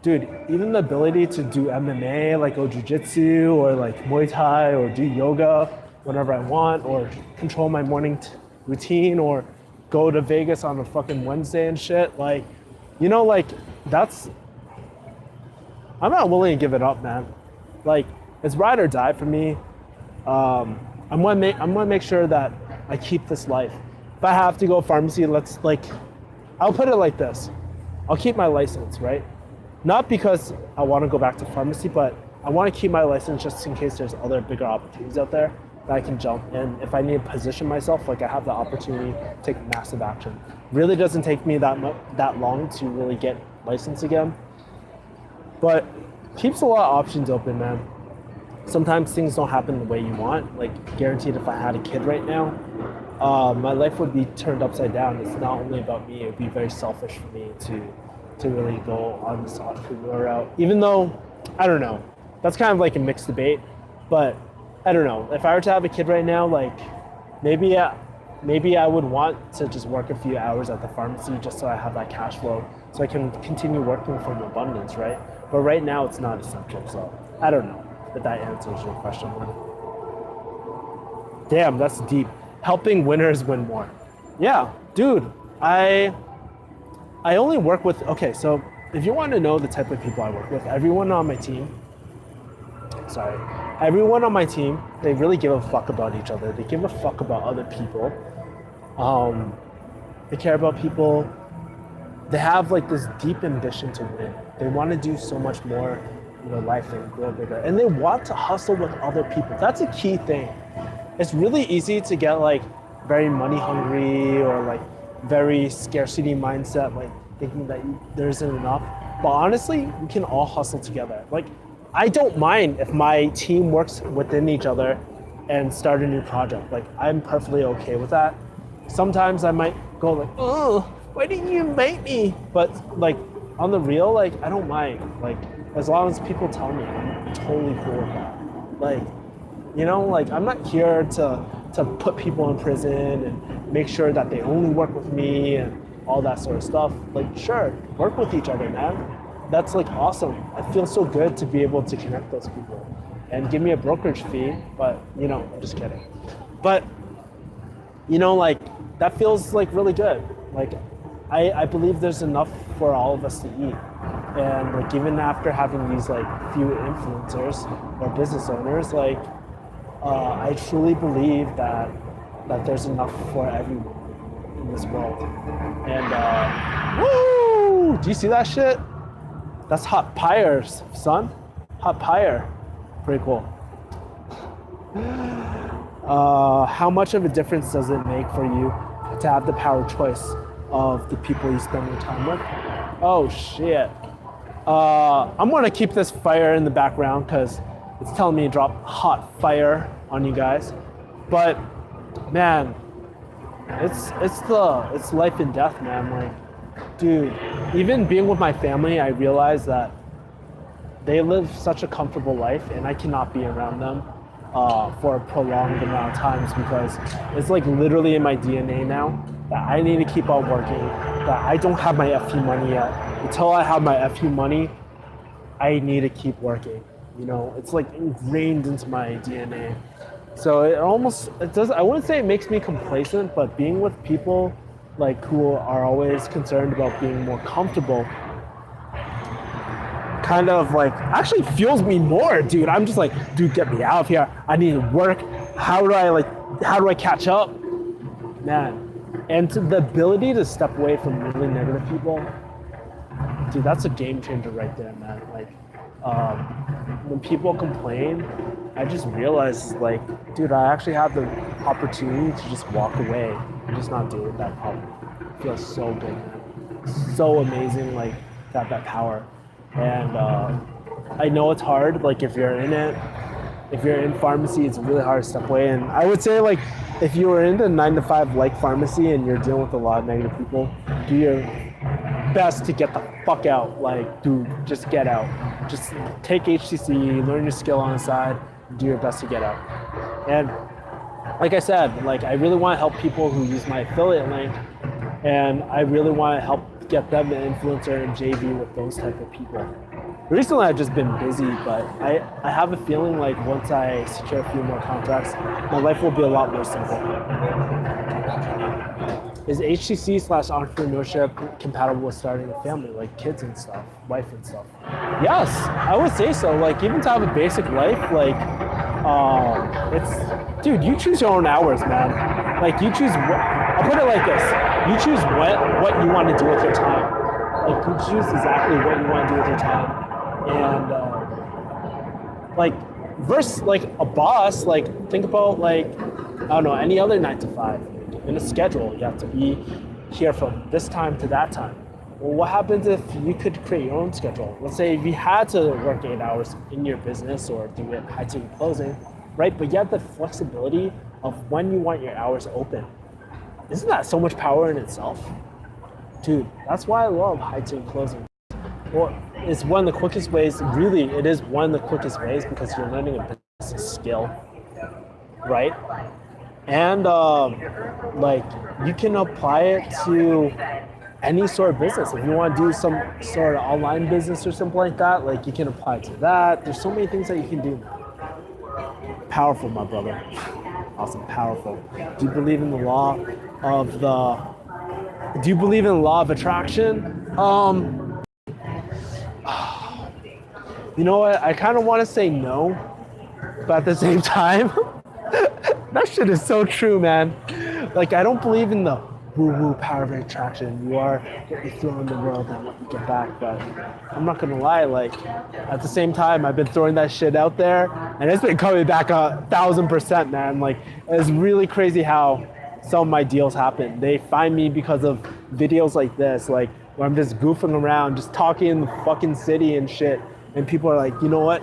dude, even the ability to do MMA, like go jiu-jitsu or like Muay Thai or do yoga whenever I want, or control my morning routine or go to Vegas on a fucking Wednesday and shit. Like, you know, like that's, I'm not willing to give it up, man. Like, it's ride or die for me. I'm gonna make sure that I keep this life. If I have to go pharmacy, I'll put it like this. I'll keep my license, right? Not because I want to go back to pharmacy, but I want to keep my license just in case there's other bigger opportunities out there that I can jump in. If I need to position myself, like I have the opportunity to take massive action. Really doesn't take me that long to really get licensed again, but keeps a lot of options open, man. Sometimes things don't happen the way you want. Like, guaranteed, if I had a kid right now, my life would be turned upside down. It's not only about me. It would be very selfish for me to really go on this entrepreneur route. Even though, I don't know, that's kind of like a mixed debate. But I don't know. If I were to have a kid right now, like maybe I would want to just work a few hours at the pharmacy just so I have that cash flow, so I can continue working from abundance, right? But right now, it's not essential. So I don't know if that answers your question. Damn, that's deep. Helping winners win more. Yeah, dude, I only work with, okay, so if you want to know the type of people I work with, everyone on my team, they really give a fuck about each other. They give a fuck about other people. They care about people. They have like this deep ambition to win. They want to do so much more in their life and grow bigger. And they want to hustle with other people. That's a key thing. It's really easy to get like very money hungry or like very scarcity mindset, like thinking that there isn't enough. But honestly, we can all hustle together. Like, I don't mind if my team works within each other and start a new project. Like, I'm perfectly okay with that. Sometimes I might go like, oh, why didn't you invite me? But like on the real, like I don't mind. Like, as long as people tell me, I'm totally cool with that. Like, you know, like I'm not here to put people in prison and make sure that they only work with me and all that sort of stuff. Like, sure, work with each other, man. That's like awesome. I feel so good to be able to connect those people and give me a brokerage fee, but you know, I'm just kidding. But you know, like that feels like really good. Like I believe there's enough for all of us to eat. And like even after having these like few influencers or business owners, like I truly believe that there's enough for everyone in this world. And woo! Do you see that shit? That's hot pyres, son. Hot pyre. Pretty cool. How much of a difference does it make for you to have the power of choice of the people you spend your time with? Oh shit. I'm gonna keep this fire in the background because it's telling me to drop hot fire on you guys. But man, it's life and death, man. Like, dude, even being with my family, I realize that they live such a comfortable life and I cannot be around them for a prolonged amount of times because it's like literally in my DNA now that I need to keep on working, that I don't have my FU money yet. Until I have my FU money, I need to keep working. You know, it's like ingrained into my DNA. So it does, I wouldn't say it makes me complacent, but being with people like who are always concerned about being more comfortable kind of like actually fuels me more, dude. I'm just like, dude, get me out of here. I need to work. How do I catch up? Man. And the ability to step away from really negative people, dude, that's a game changer right there, man. Like, when people complain, I just realize, like, dude, I actually have the opportunity to just walk away and just not deal with that problem. It feels so good, man. So amazing, like, to have that power. And I know it's hard, like, if you're in it, if you're in pharmacy, it's really hard to step away. And I would say, like, if you were in the 9-to-5 like pharmacy and you're dealing with a lot of negative people, do your best to get the fuck out. Like, dude, just get out. Just take HTC, learn your skill on the side, do your best to get out. And like I said, like, I really want to help people who use my affiliate link, and I really want to help get them an influencer and JV with those type of people. Recently, I've just been busy, but I have a feeling like once I secure a few more contracts, my life will be a lot more simple. Is HTC slash entrepreneurship compatible with starting a family, like kids and stuff, wife and stuff? Yes, I would say so. Like even to have a basic life, like it's, dude, you choose your own hours, man. Like you choose. I'll put it like this: you choose what you want to do with your time. Like you choose exactly what you want to do with your time, and like versus like a boss. Like think about like I don't know any other 9 to 5. In a schedule, you have to be here from this time to that time. Well, what happens if you could create your own schedule? Let's say if you had to work 8 hours in your business or do it high ticket closing, right? But you have the flexibility of when you want your hours open. Isn't that so much power in itself? Dude, that's why I love high ticket closing. Well, it's one of the quickest ways, really, it is one of the quickest ways because you're learning a business skill, right? And like you can apply it to any sort of business. If you want to do some sort of online business or something like that, like you can apply it to that. There's so many things that you can do now. Powerful, my brother. Awesome, powerful. Do you believe in the law of attraction? You know what? I kind of want to say no, but at the same time, that shit is so true, man. Like, I don't believe in the woo-woo power of attraction. You are what you throw in the world and what you get back. But I'm not gonna lie, like, at the same time, I've been throwing that shit out there, and it's been coming back 1,000%, man. Like, it's really crazy how some of my deals happen. They find me because of videos like this, like, where I'm just goofing around, just talking in the fucking city and shit. And people are like, you know what?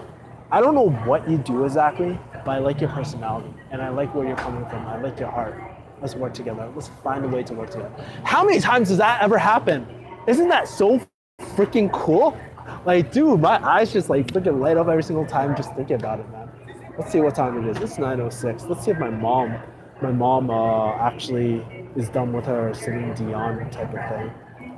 I don't know what you do exactly, but I like your personality and I like where you're coming from. I like your heart. Let's work together. Let's find a way to work together. How many times does that ever happen? Isn't that so freaking cool? Like, dude, my eyes just like freaking light up every single time just thinking about it, man. Let's see what time it is. It's 9:06. Let's see if my mom actually is done with her Celine Dion type of thing.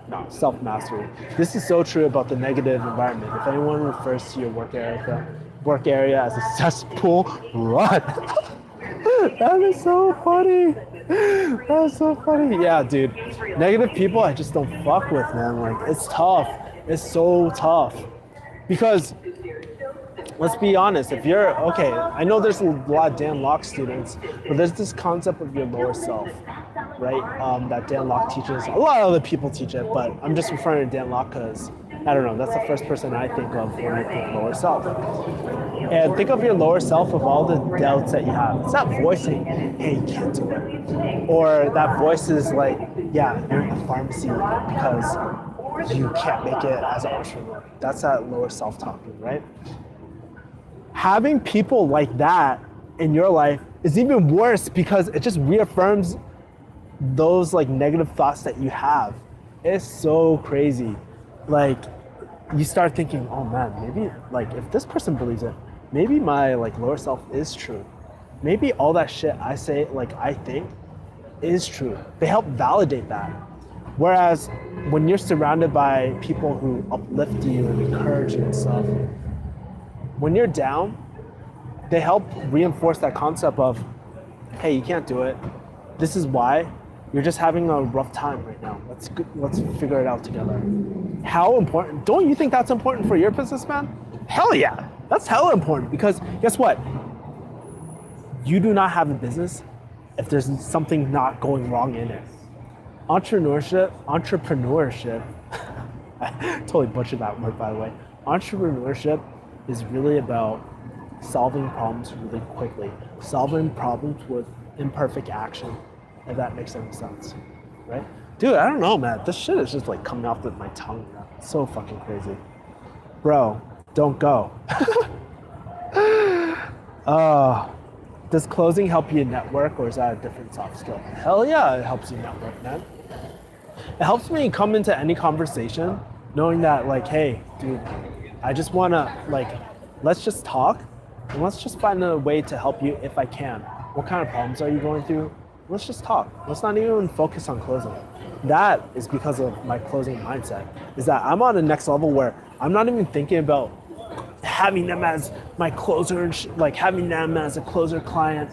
No, self-mastery. This is so true about the negative environment. If anyone refers to your work area as a cesspool, run. That is so funny. That is so funny. Yeah, dude. Negative people I just don't fuck with, man. Like, it's tough. It's so tough. Because, let's be honest, if you're, okay, I know there's a lot of Dan Lok students, but there's this concept of your lower self, right? That Dan Lok teaches. A lot of other people teach it, but I'm just referring to Dan Lok because, I don't know, that's the first person I think of when I think lower self. And think of your lower self of all the doubts that you have. It's that voice saying, hey, you can't do it. Or that voice is like, yeah, you're in the pharmacy because you can't make it as an entrepreneur. That's that lower self talking, right? Having people like that in your life is even worse because it just reaffirms those like negative thoughts that you have. It's so crazy. Like, you start thinking, oh man, maybe like if this person believes it, maybe my like lower self is true. Maybe all that shit I say, like I think, is true. They help validate that. Whereas when you're surrounded by people who uplift you and encourage you and stuff, when you're down, they help reinforce that concept of, hey, you can't do it. This is why. You're just having a rough time right now. Let's figure it out together. How important? Don't you think that's important for your business, man? Hell yeah. That's hella important because guess what? You do not have a business if there's something not going wrong in it. Entrepreneurship, I totally butchered that word, by the way. Entrepreneurship is really about solving problems really quickly, solving problems with imperfect action, if that makes any sense, right? Dude, I don't know, man. This shit is just like coming off my tongue, man. It's so fucking crazy. Bro, don't go. Does closing help you network or is that a different soft skill? Hell yeah, it helps you network, man. It helps me come into any conversation knowing that like, hey, dude, I just wanna like, let's just talk and let's just find a way to help you if I can. What kind of problems are you going through? Let's just talk. Let's not even focus on closing. That is because of my closing mindset, is that I'm on the next level where I'm not even thinking about having them as my closer, like having them as a closer client.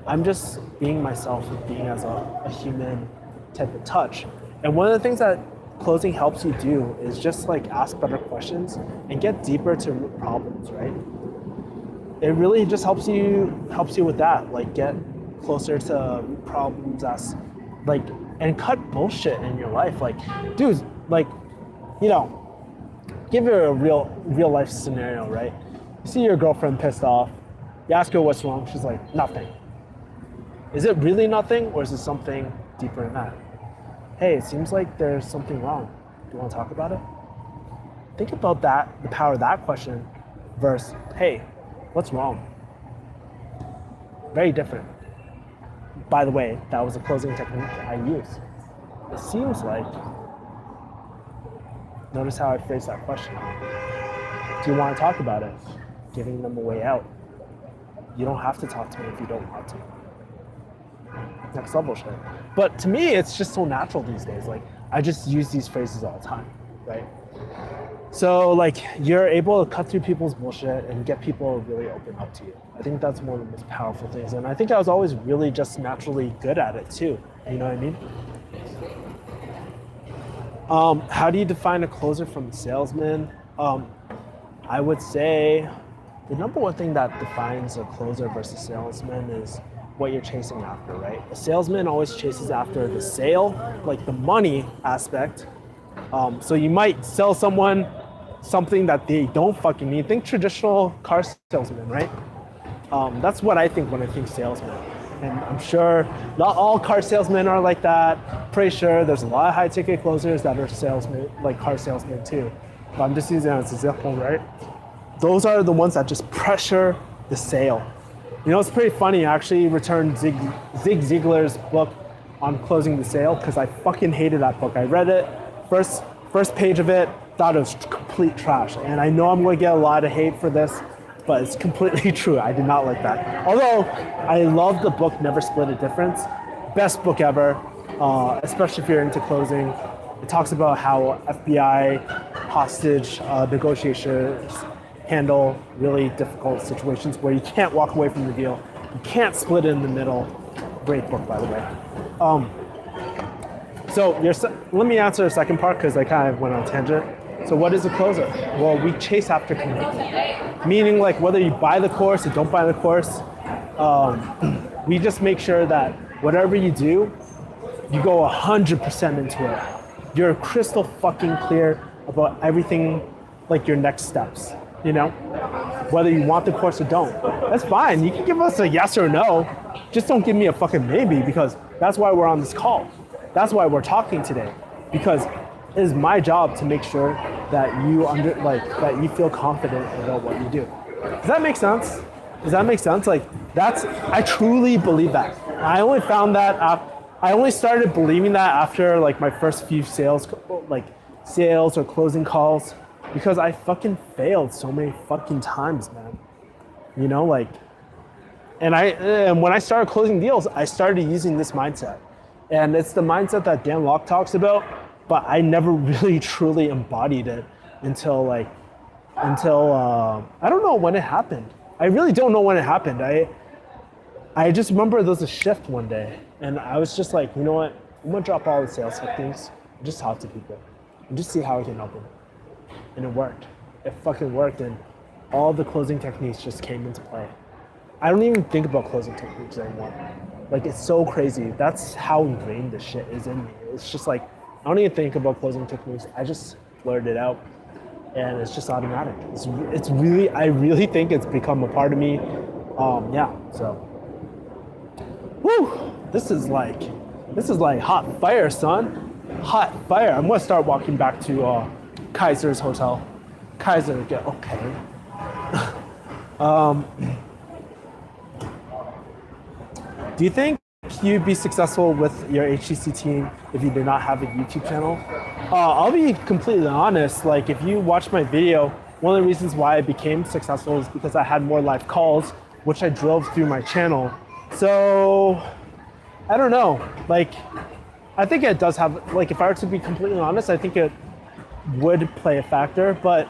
I'm just being myself and being as a human type of touch. And one of the things that closing helps you do is just like ask better questions and get deeper to root problems, right? It really just helps you with that, like get closer to root problems as like and cut bullshit in your life. Like, dude, like, you know, give you a real life scenario, right? You see your girlfriend pissed off, you ask her what's wrong, she's like, nothing. Is it really nothing, or is it something deeper than that? Hey, it seems like there's something wrong. Do you want to talk about it? Think about that, the power of that question versus, hey, what's wrong? Very different. By the way, that was a closing technique I used. It seems like, notice how I phrased that question. Do you want to talk about it? Giving them a way out. You don't have to talk to me if you don't want to. Next level shit. But to me, it's just so natural these days. Like, I just use these phrases all the time, right? So like, you're able to cut through people's bullshit and get people to really open up to you. I think that's one of the most powerful things. And I think I was always really just naturally good at it too. You know what I mean? How do you define a closer from a salesman? I would say the number one thing that defines a closer versus salesman is what you're chasing after, right? A salesman always chases after the sale, like the money aspect. So you might sell someone something that they don't fucking need. Think traditional car salesman, right? That's what I think when I think salesman. And I'm sure not all car salesmen are like that. Pretty sure there's a lot of high ticket closers that are salesmen, like car salesmen too. But I'm just using that as an example, right? Those are the ones that just pressure the sale. You know, it's pretty funny. I actually returned Zig Ziglar's book on closing the sale because I fucking hated that book. I read it, first page of it, thought it was complete trash. And I know I'm going to get a lot of hate for this, but it's completely true. I did not like that. Although I love the book Never Split a Difference. Best book ever, especially if you're into closing. It talks about how FBI hostage negotiations handle really difficult situations where you can't walk away from the deal. You can't split it in the middle. Great book, by the way. So let me answer the second part because I kind of went on a tangent. So what is a closer? Well, we chase after commitment. Meaning like whether you buy the course or don't buy the course, we just make sure that whatever you do, you go 100% into it. You're crystal fucking clear about everything, like your next steps, you know? Whether you want the course or don't. That's fine, you can give us a yes or no. Just don't give me a fucking maybe because that's why we're on this call. That's why we're talking today. Because it is my job to make sure that that you feel confident about what you do. Does that make sense? Does that make sense? Like I truly believe that. I only found that I only started believing that after like my first few sales or closing calls because I fucking failed so many fucking times, man. You know, like, and when I started closing deals, I started using this mindset. And it's the mindset that Dan Lok talks about, but I never really truly embodied it until I don't know when it happened. I really don't know when it happened. I just remember there was a shift one day and I was just like, you know what? I'm gonna drop all the sales techniques and just talk to people and just see how I can help them. And it worked. It fucking worked and all the closing techniques just came into play. I don't even think about closing techniques anymore. Like, it's so crazy. That's how ingrained this shit is in me. It's just like, I don't even think about closing techniques. I just blurt it out and it's just automatic. It's really, I really think it's become a part of me. Yeah, so. Whew, this is like hot fire, son. Hot fire. I'm gonna start walking back to Kaiser's hotel. Kaiser, okay. Do you think you'd be successful with your HTC team if you did not have a YouTube channel? I'll be completely honest, like if you watch my video, one of the reasons why I became successful is because I had more live calls, which I drove through my channel. So, I don't know, like, I think it does have, like if I were to be completely honest, I think would play a factor, but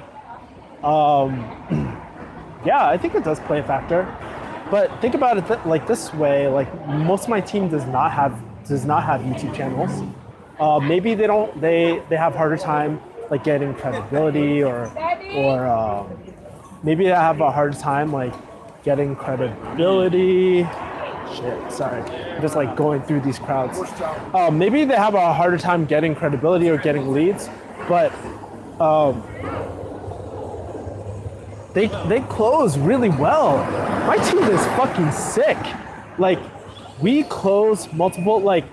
yeah, I think it does play a factor. But think about it like this way: like most of my team does not have YouTube channels. Maybe they have harder time like getting credibility, or maybe they have a harder time like getting credibility. Shit, sorry. I'm just like going through these crowds. Maybe they have a harder time getting credibility or getting leads, but they close really well. My team is fucking sick. Like, we close multiple, like,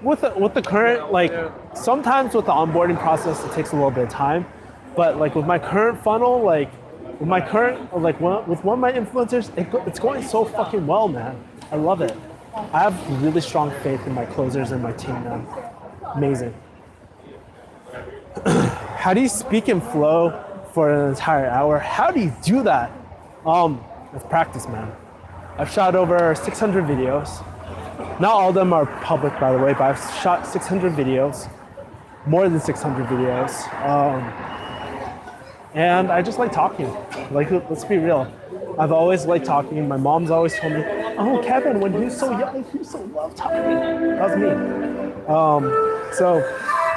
with the current, like, sometimes with the onboarding process it takes a little bit of time, but like with my current funnel, like with my current, like with one of my influencers, it's going so fucking well, man. I love it. I have really strong faith in my closers and my team, man. Amazing. How do you speak in flow for an entire hour? How do you do that? It's practice, man. I've shot over 600 videos. Not all of them are public, by the way, but I've shot 600 videos, more than 600 videos. And I just like talking. Like, let's be real. I've always liked talking. My mom's always told me, oh, Kevin, when he was so young, he used to love talking. That was me. So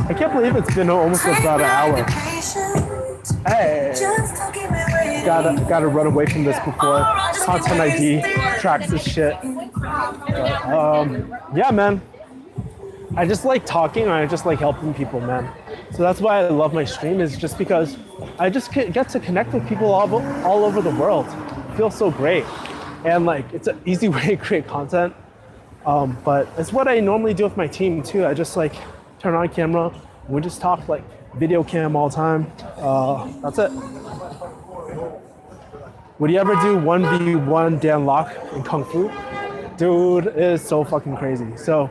I can't believe it's been almost about an hour. Hey, gotta run away from this before Content ID tracks this shit. Yeah, man. I just like talking and I just like helping people, man. So that's why I love my stream, is just because I just get to connect with people all over the world. It feels so great. And like, it's an easy way to create content. But it's what I normally do with my team too. I just like turn on camera, we just talk like video cam all the time. That's it. Would you ever do 1v1 Dan Lok in Kung Fu? Dude, it is so fucking crazy. So,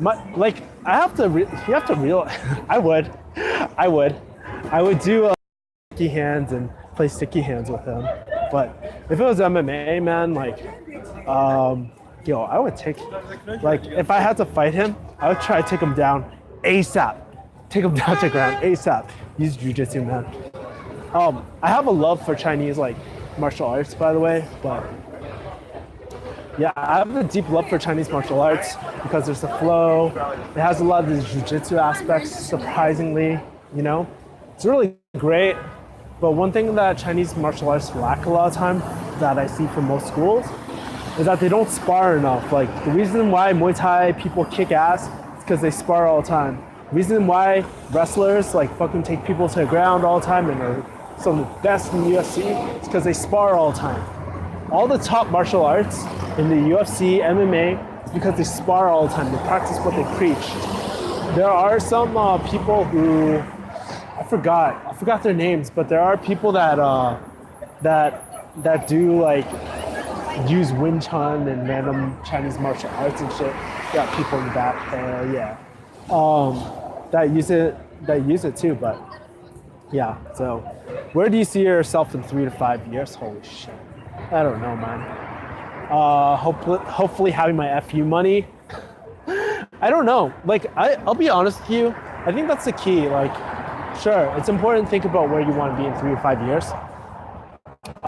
you have to realize, I would do sticky hands and play sticky hands with him. But if it was MMA, man, like, I would take, like, if I had to fight him, I would try to take him down ASAP. Take him down to the ground ASAP. Use jujitsu, man. I have a love for Chinese, like, martial arts, by the way, but yeah, I have a deep love for Chinese martial arts because there's the flow. It has a lot of the jujitsu aspects, surprisingly, It's really great. But one thing that Chinese martial arts lack a lot of time that I see from most schools is that they don't spar enough. Like, the reason why Muay Thai people kick ass is because they spar all the time. The reason why wrestlers like fucking take people to the ground all the time and are some of the best in the UFC is because they spar all the time. All the top martial arts in the UFC, MMA, is because they spar all the time. They practice what they preach. There are some people who, I forgot their names, but there are people that do like use Wing Chun and random Chinese martial arts and shit. Got people in the back there, yeah. That use it too, but yeah. So, where do you see yourself in 3 to 5 years? Holy shit, I don't know, man. Hopefully having my FU money. I don't know. Like, I'll be honest with you. I think that's the key. Like, sure, it's important to think about where you want to be in 3 to 5 years.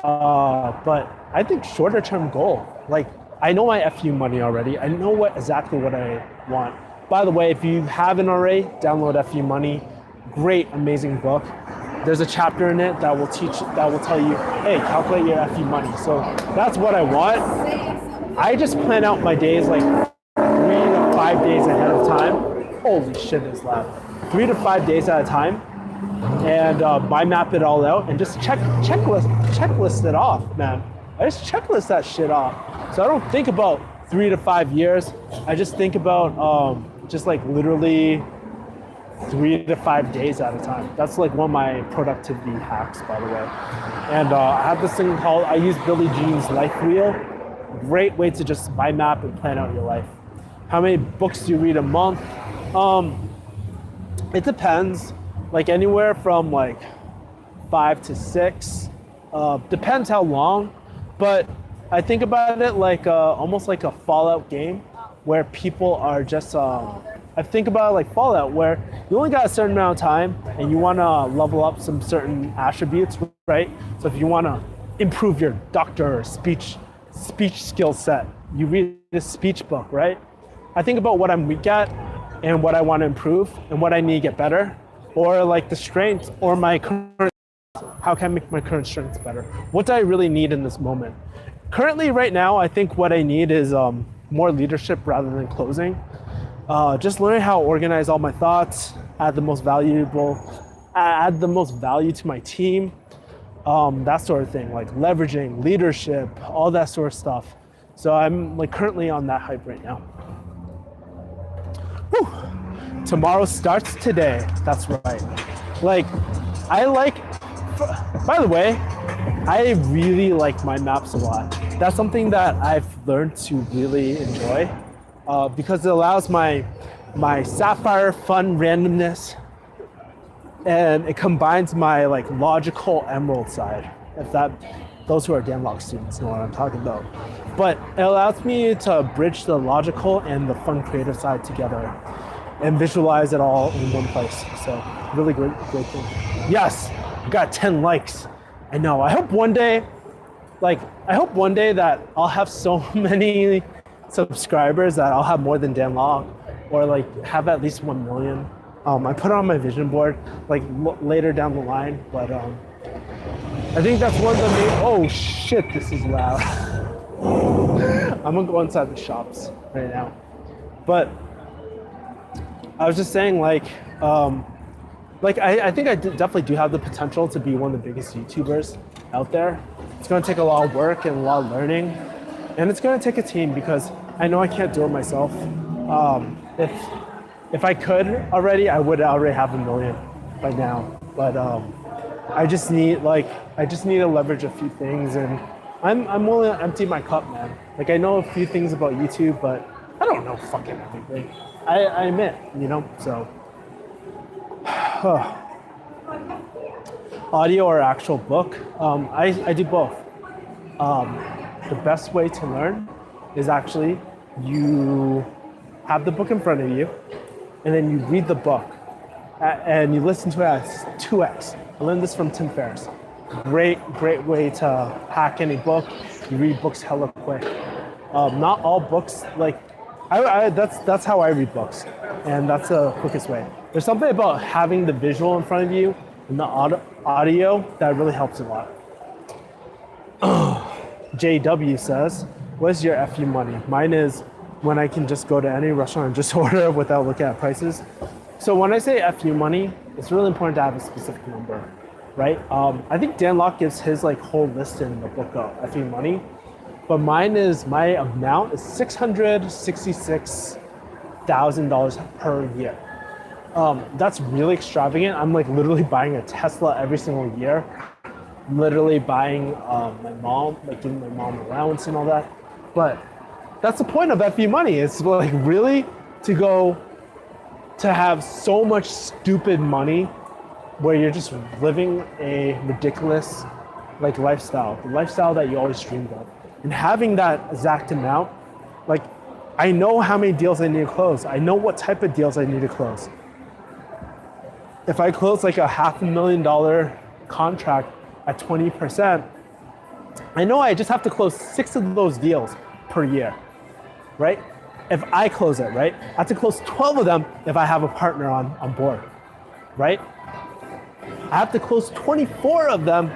But I think shorter term goal. Like, I know my FU money already. I know exactly what I want. By the way, if you haven't already, download FU Money. Great, amazing book. There's a chapter in it that will tell you, hey, calculate your FU money. So that's what I want. I just plan out my days like 3 to 5 days ahead of time. Holy shit, it's loud. 3 to 5 days at a time, and mind map it all out, and just checklist it off, man. I just checklist that shit off. So I don't think about 3 to 5 years. I just think about just like literally 3 to 5 days at a time. That's like one of my productivity hacks, by the way. And I have this thing called, I use Billy Jean's Life Wheel. Great way to just mind map and plan out your life. How many books do you read a month? It depends. Like anywhere from like 5 to 6. Depends how long. But I think about it like almost like a Fallout game where people are just I think about it like Fallout, where you only got a certain amount of time and you want to level up some certain attributes, right? So if you want to improve your doctor or speech skill set, you read a speech book, right? I think about what I'm weak at and what I want to improve and what I need to get better, or like the strengths or my current, how can I make my current strengths better? What do I really need in this moment? Currently, right now, I think what I need is more leadership rather than closing. Just learning how to organize all my thoughts, add the most value to my team, that sort of thing, like leveraging, leadership, all that sort of stuff. So I'm like currently on that hype right now. Whew. Tomorrow starts today. That's right. Like, by the way, I really like mind maps a lot. That's something that I've learned to really enjoy because it allows my sapphire fun randomness, and it combines my like logical emerald side. If those who are Danlog students know what I'm talking about. But it allows me to bridge the logical and the fun creative side together and visualize it all in one place. So really great thing. Yes, I got 10 likes. I know. I hope one day that I'll have so many subscribers that I'll have more than Danlog, or like have at least 1 million. I put it on my vision board like later down the line, but I think that's one of the main. Oh shit! This is loud. I'm gonna go inside the shops right now, but I was just saying I think I definitely do have the potential to be one of the biggest YouTubers out there. It's gonna take a lot of work and a lot of learning, and it's gonna take a team because I know I can't do it myself. If I could already, I would already have 1 million by now. But I just need to leverage a few things, and I'm willing to empty my cup, man. Like I know a few things about YouTube, but I don't know fucking everything. I admit, so. Audio or actual book? I do both. The best way to learn is actually you have the book in front of you, and then you read the book, and you listen to it as 2x. I learned this from Tim Ferriss. Great way to hack any book. You read books hella quick. Not all books, like, that's how I read books, and that's the quickest way. There's something about having the visual in front of you and the audio that really helps a lot. JW says, what's your FU money? Mine is when I can just go to any restaurant and just order without looking at prices. So when I say FU money, it's really important to have a specific number, right? I think Dan Lok gives his like whole list in the book of FU money, but my amount is $666,000 per year. That's really extravagant. I'm like literally buying a Tesla every single year. I'm literally buying my mom, like giving my mom allowance and all that. But that's the point of FU money. It's like really to have so much stupid money where you're just living a ridiculous like lifestyle, the lifestyle that you always dreamed of. And having that exact amount, like I know how many deals I need to close. I know what type of deals I need to close. If I close like a $500,000 contract at 20%, I know I just have to close 6 of those deals per year, right? If I close it, right? I have to close 12 of them if I have a partner on board, right? I have to close 24 of them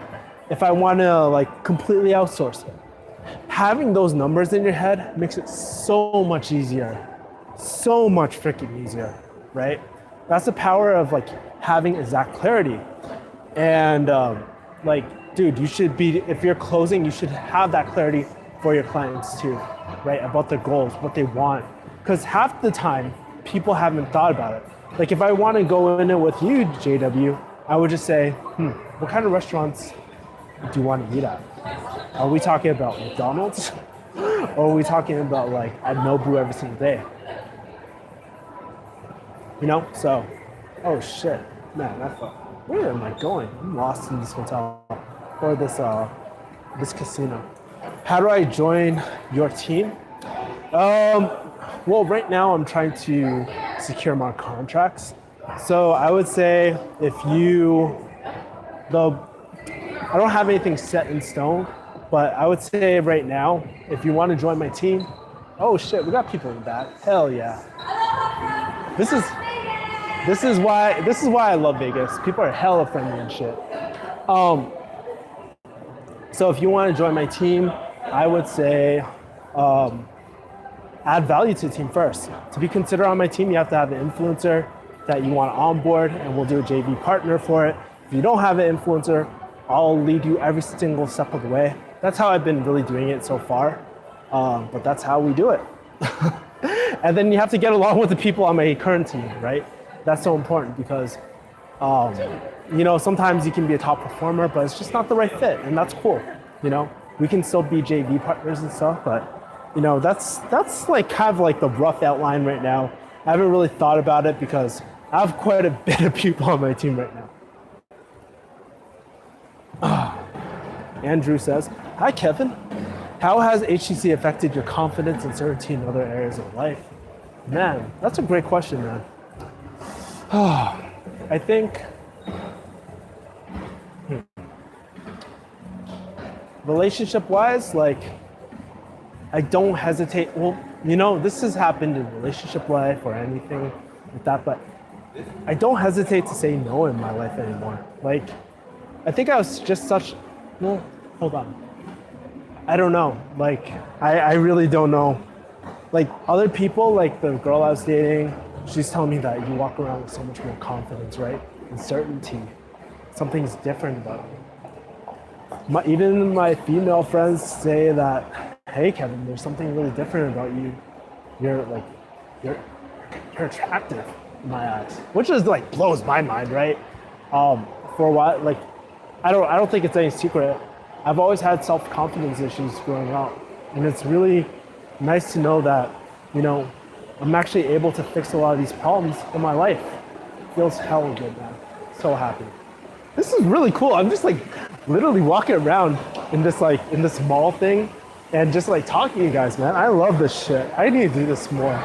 if I want to like completely outsource it. Having those numbers in your head makes it so much easier, so much freaking easier, right? That's the power of like having exact clarity. And like, dude, if you're closing, you should have that clarity for your clients too, right? About their goals, what they want. Because half the time, people haven't thought about it. Like if I want to go in it with you, JW, I would just say, what kind of restaurants do you want to eat at? Are we talking about McDonald's? Or are we talking about like at Nobu every single day? So, oh shit, man, where am I going? I'm lost in this hotel or this casino. How do I join your team? Well, right now I'm trying to secure more contracts. So I would say if you, though I don't have anything set in stone, but I would say right now, if you want to join my team, oh shit, we got people in the back. Hell yeah. This is why I love Vegas. People are hella friendly and shit. So if you want to join my team, I would say add value to the team first. To be considered on my team, you have to have an influencer that you want to onboard, and we'll do a JV partner for it. If you don't have an influencer, I'll lead you every single step of the way. That's how I've been really doing it so far, but that's how we do it. And then you have to get along with the people on my current team, right? That's so important because, you know, sometimes you can be a top performer, but it's just not the right fit, and that's cool. You know, we can still be JV partners and stuff, but you know, that's like kind of like the rough outline right now. I haven't really thought about it because I have quite a bit of people on my team right now. Andrew says, hi Kevin. How has HTC affected your confidence and certainty in other areas of life? Man, that's a great question, man. I think relationship-wise, like, I don't hesitate. Well, you know, this has happened in relationship life or anything like that, but I don't hesitate to say no in my life anymore. Like, I think I was just such, well, hold on. I don't know. Like, I really don't know. Like, other people, like the girl I was dating, she's telling me that you walk around with so much more confidence, right? And certainty. Something's different about you. Even my female friends say that, hey Kevin, there's something really different about you. You're attractive in my eyes, which is like blows my mind, right? For a while, like, I don't think it's any secret. I've always had self-confidence issues growing up, and it's really nice to know that, you know, I'm actually able to fix a lot of these problems in my life. It feels hella good, man. So happy. This is really cool. I'm just like literally walking around in this mall thing and just like talking to you guys, man. I love this shit. I need to do this more.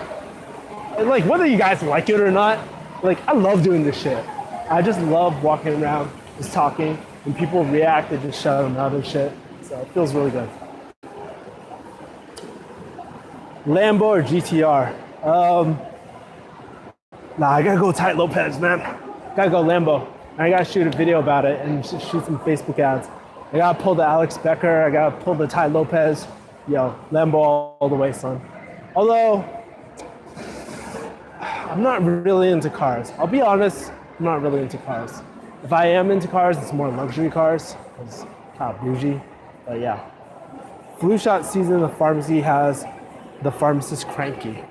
Like, whether you guys like it or not, like, I love doing this shit. I just love walking around, just talking, and people react and just shout them out and shit. So it feels really good. Lambo or GTR? Nah, I gotta go Tight Lopez, man. Gotta go Lambo. I gotta shoot a video about it and shoot some Facebook ads. I gotta pull the Alex Becker. I gotta pull the Tight Lopez. Yo, Lambo all the way, son. Although, I'm not really into cars. I'll be honest, I'm not really into cars. If I am into cars, it's more luxury cars. It's kind of bougie, but yeah. Flu shot season, the pharmacy has the pharmacist cranky.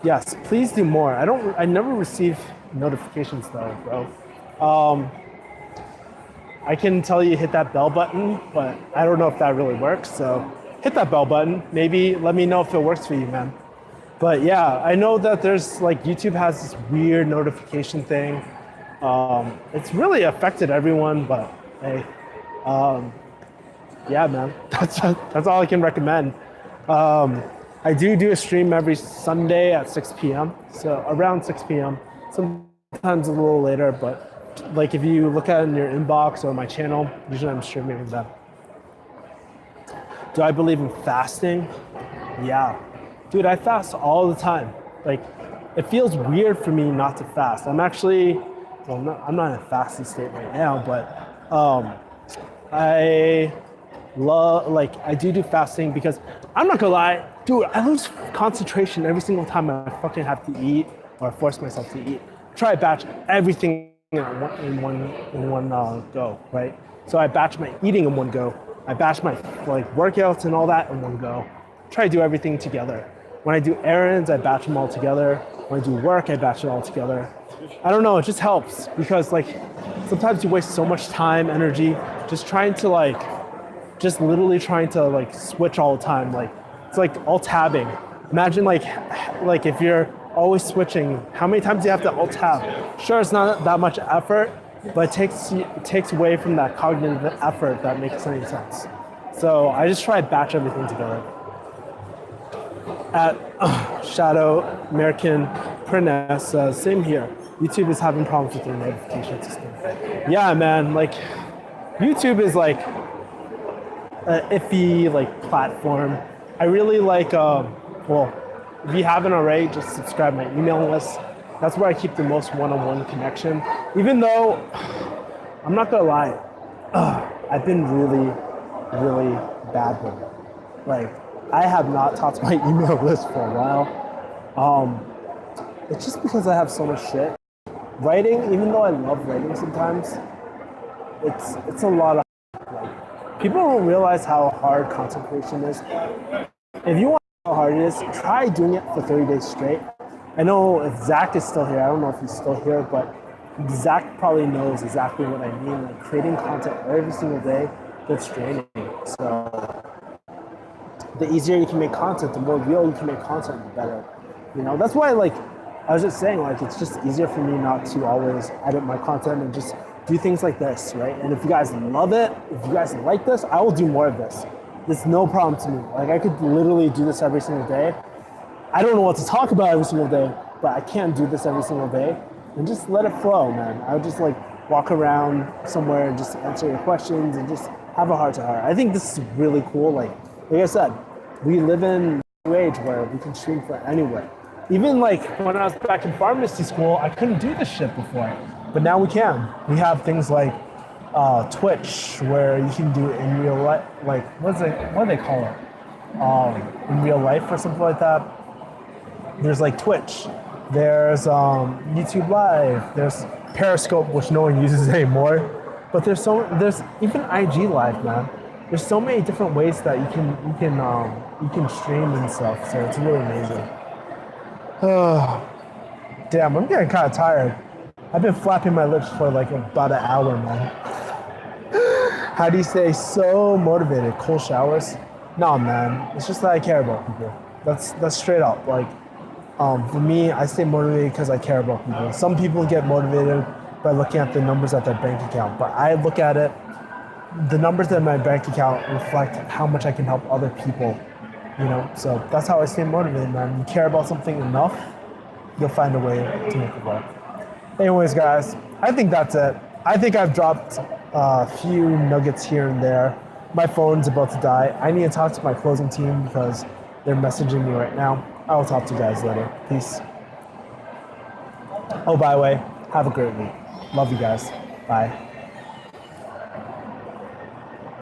Yes, please do more. I never receive notifications though, bro. I can tell you hit that bell button, but I don't know if that really works. So hit that bell button. Maybe let me know if it works for you, man. But yeah, I know that there's like YouTube has this weird notification thing. It's really affected everyone, but hey, yeah, man, that's all I can recommend. I do a stream every Sunday at 6 p.m. So around 6 p.m. Sometimes a little later, but like if you look at it in your inbox or my channel, usually I'm streaming them. Do I believe in fasting? Yeah. Dude, I fast all the time. Like, it feels weird for me not to fast. I'm actually, well, I'm not in a fasting state right now, but I do fasting because I'm not gonna lie, dude, I lose concentration every single time I fucking have to eat or force myself to eat. Try to batch everything in one go, right? So I batch my eating in one go. I batch my like workouts and all that in one go. Try to do everything together. When I do errands, I batch them all together. When I do work, I batch it all together. I don't know, it just helps because like sometimes you waste so much time, energy, just literally trying to like switch all the time. Like it's like alt tabbing. Imagine like if you're always switching, how many times do you have to alt tab? Sure, it's not that much effort, but it takes away from that cognitive effort that makes any sense. So I just try to batch everything together. Shadow American Prince says, same here. YouTube is having problems with their notification system. Yeah, man, like YouTube is like an iffy like platform. I really like, well, if you haven't already, just subscribe to my email list. That's where I keep the most one-on-one connection. Even though, I'm not gonna lie, I've been really, really bad with it. Like, I have not talked to my email list for a while. It's just because I have so much shit. Writing, even though I love writing sometimes, it's a lot of like, people don't realize how hard content creation is. If you want to know how hard it is, try doing it for 30 days straight. I know if Zach is still here, I don't know if he's still here, but Zach probably knows exactly what I mean. Like creating content every single day, that's draining. So the easier you can make content, the more real you can make content, the better. You know, that's why like I was just saying, like it's just easier for me not to always edit my content and just do things like this, right? And if you guys love it, if you guys like this, I will do more of this. It's no problem to me. Like I could literally do this every single day. I don't know what to talk about every single day, but I can't do this every single day. And just let it flow, man. I would just like walk around somewhere and just answer your questions and just have a heart to heart. I think this is really cool. Like I said, we live in a new age where we can stream from anywhere. Even like when I was back in pharmacy school, I couldn't do this shit before, but now we can. We have things like Twitch, where you can do it in real life. Like what do they call it? In real life or something like that. There's like Twitch. There's YouTube Live. There's Periscope, which no one uses anymore. But there's even IG Live, man. There's so many different ways that you can stream and stuff. So it's really amazing. Damn, I'm getting kind of tired. I've been flapping my lips for like about an hour, man. How do you say so motivated? Cold showers? No, man. It's just that I care about people. That's straight up. Like, for me, I stay motivated because I care about people. Some people get motivated by looking at the numbers at their bank account, but I look at it, the numbers in my bank account reflect how much I can help other people, you know? So that's how I stay motivated, man. You care about something enough, you'll find a way to make it work. Anyways, guys, I think that's it. I think I've dropped a few nuggets here and there. My phone's about to die. I need to talk to my closing team because they're messaging me right now. I will talk to you guys later. Peace. Oh, by the way, have a great week. Love you guys. Bye.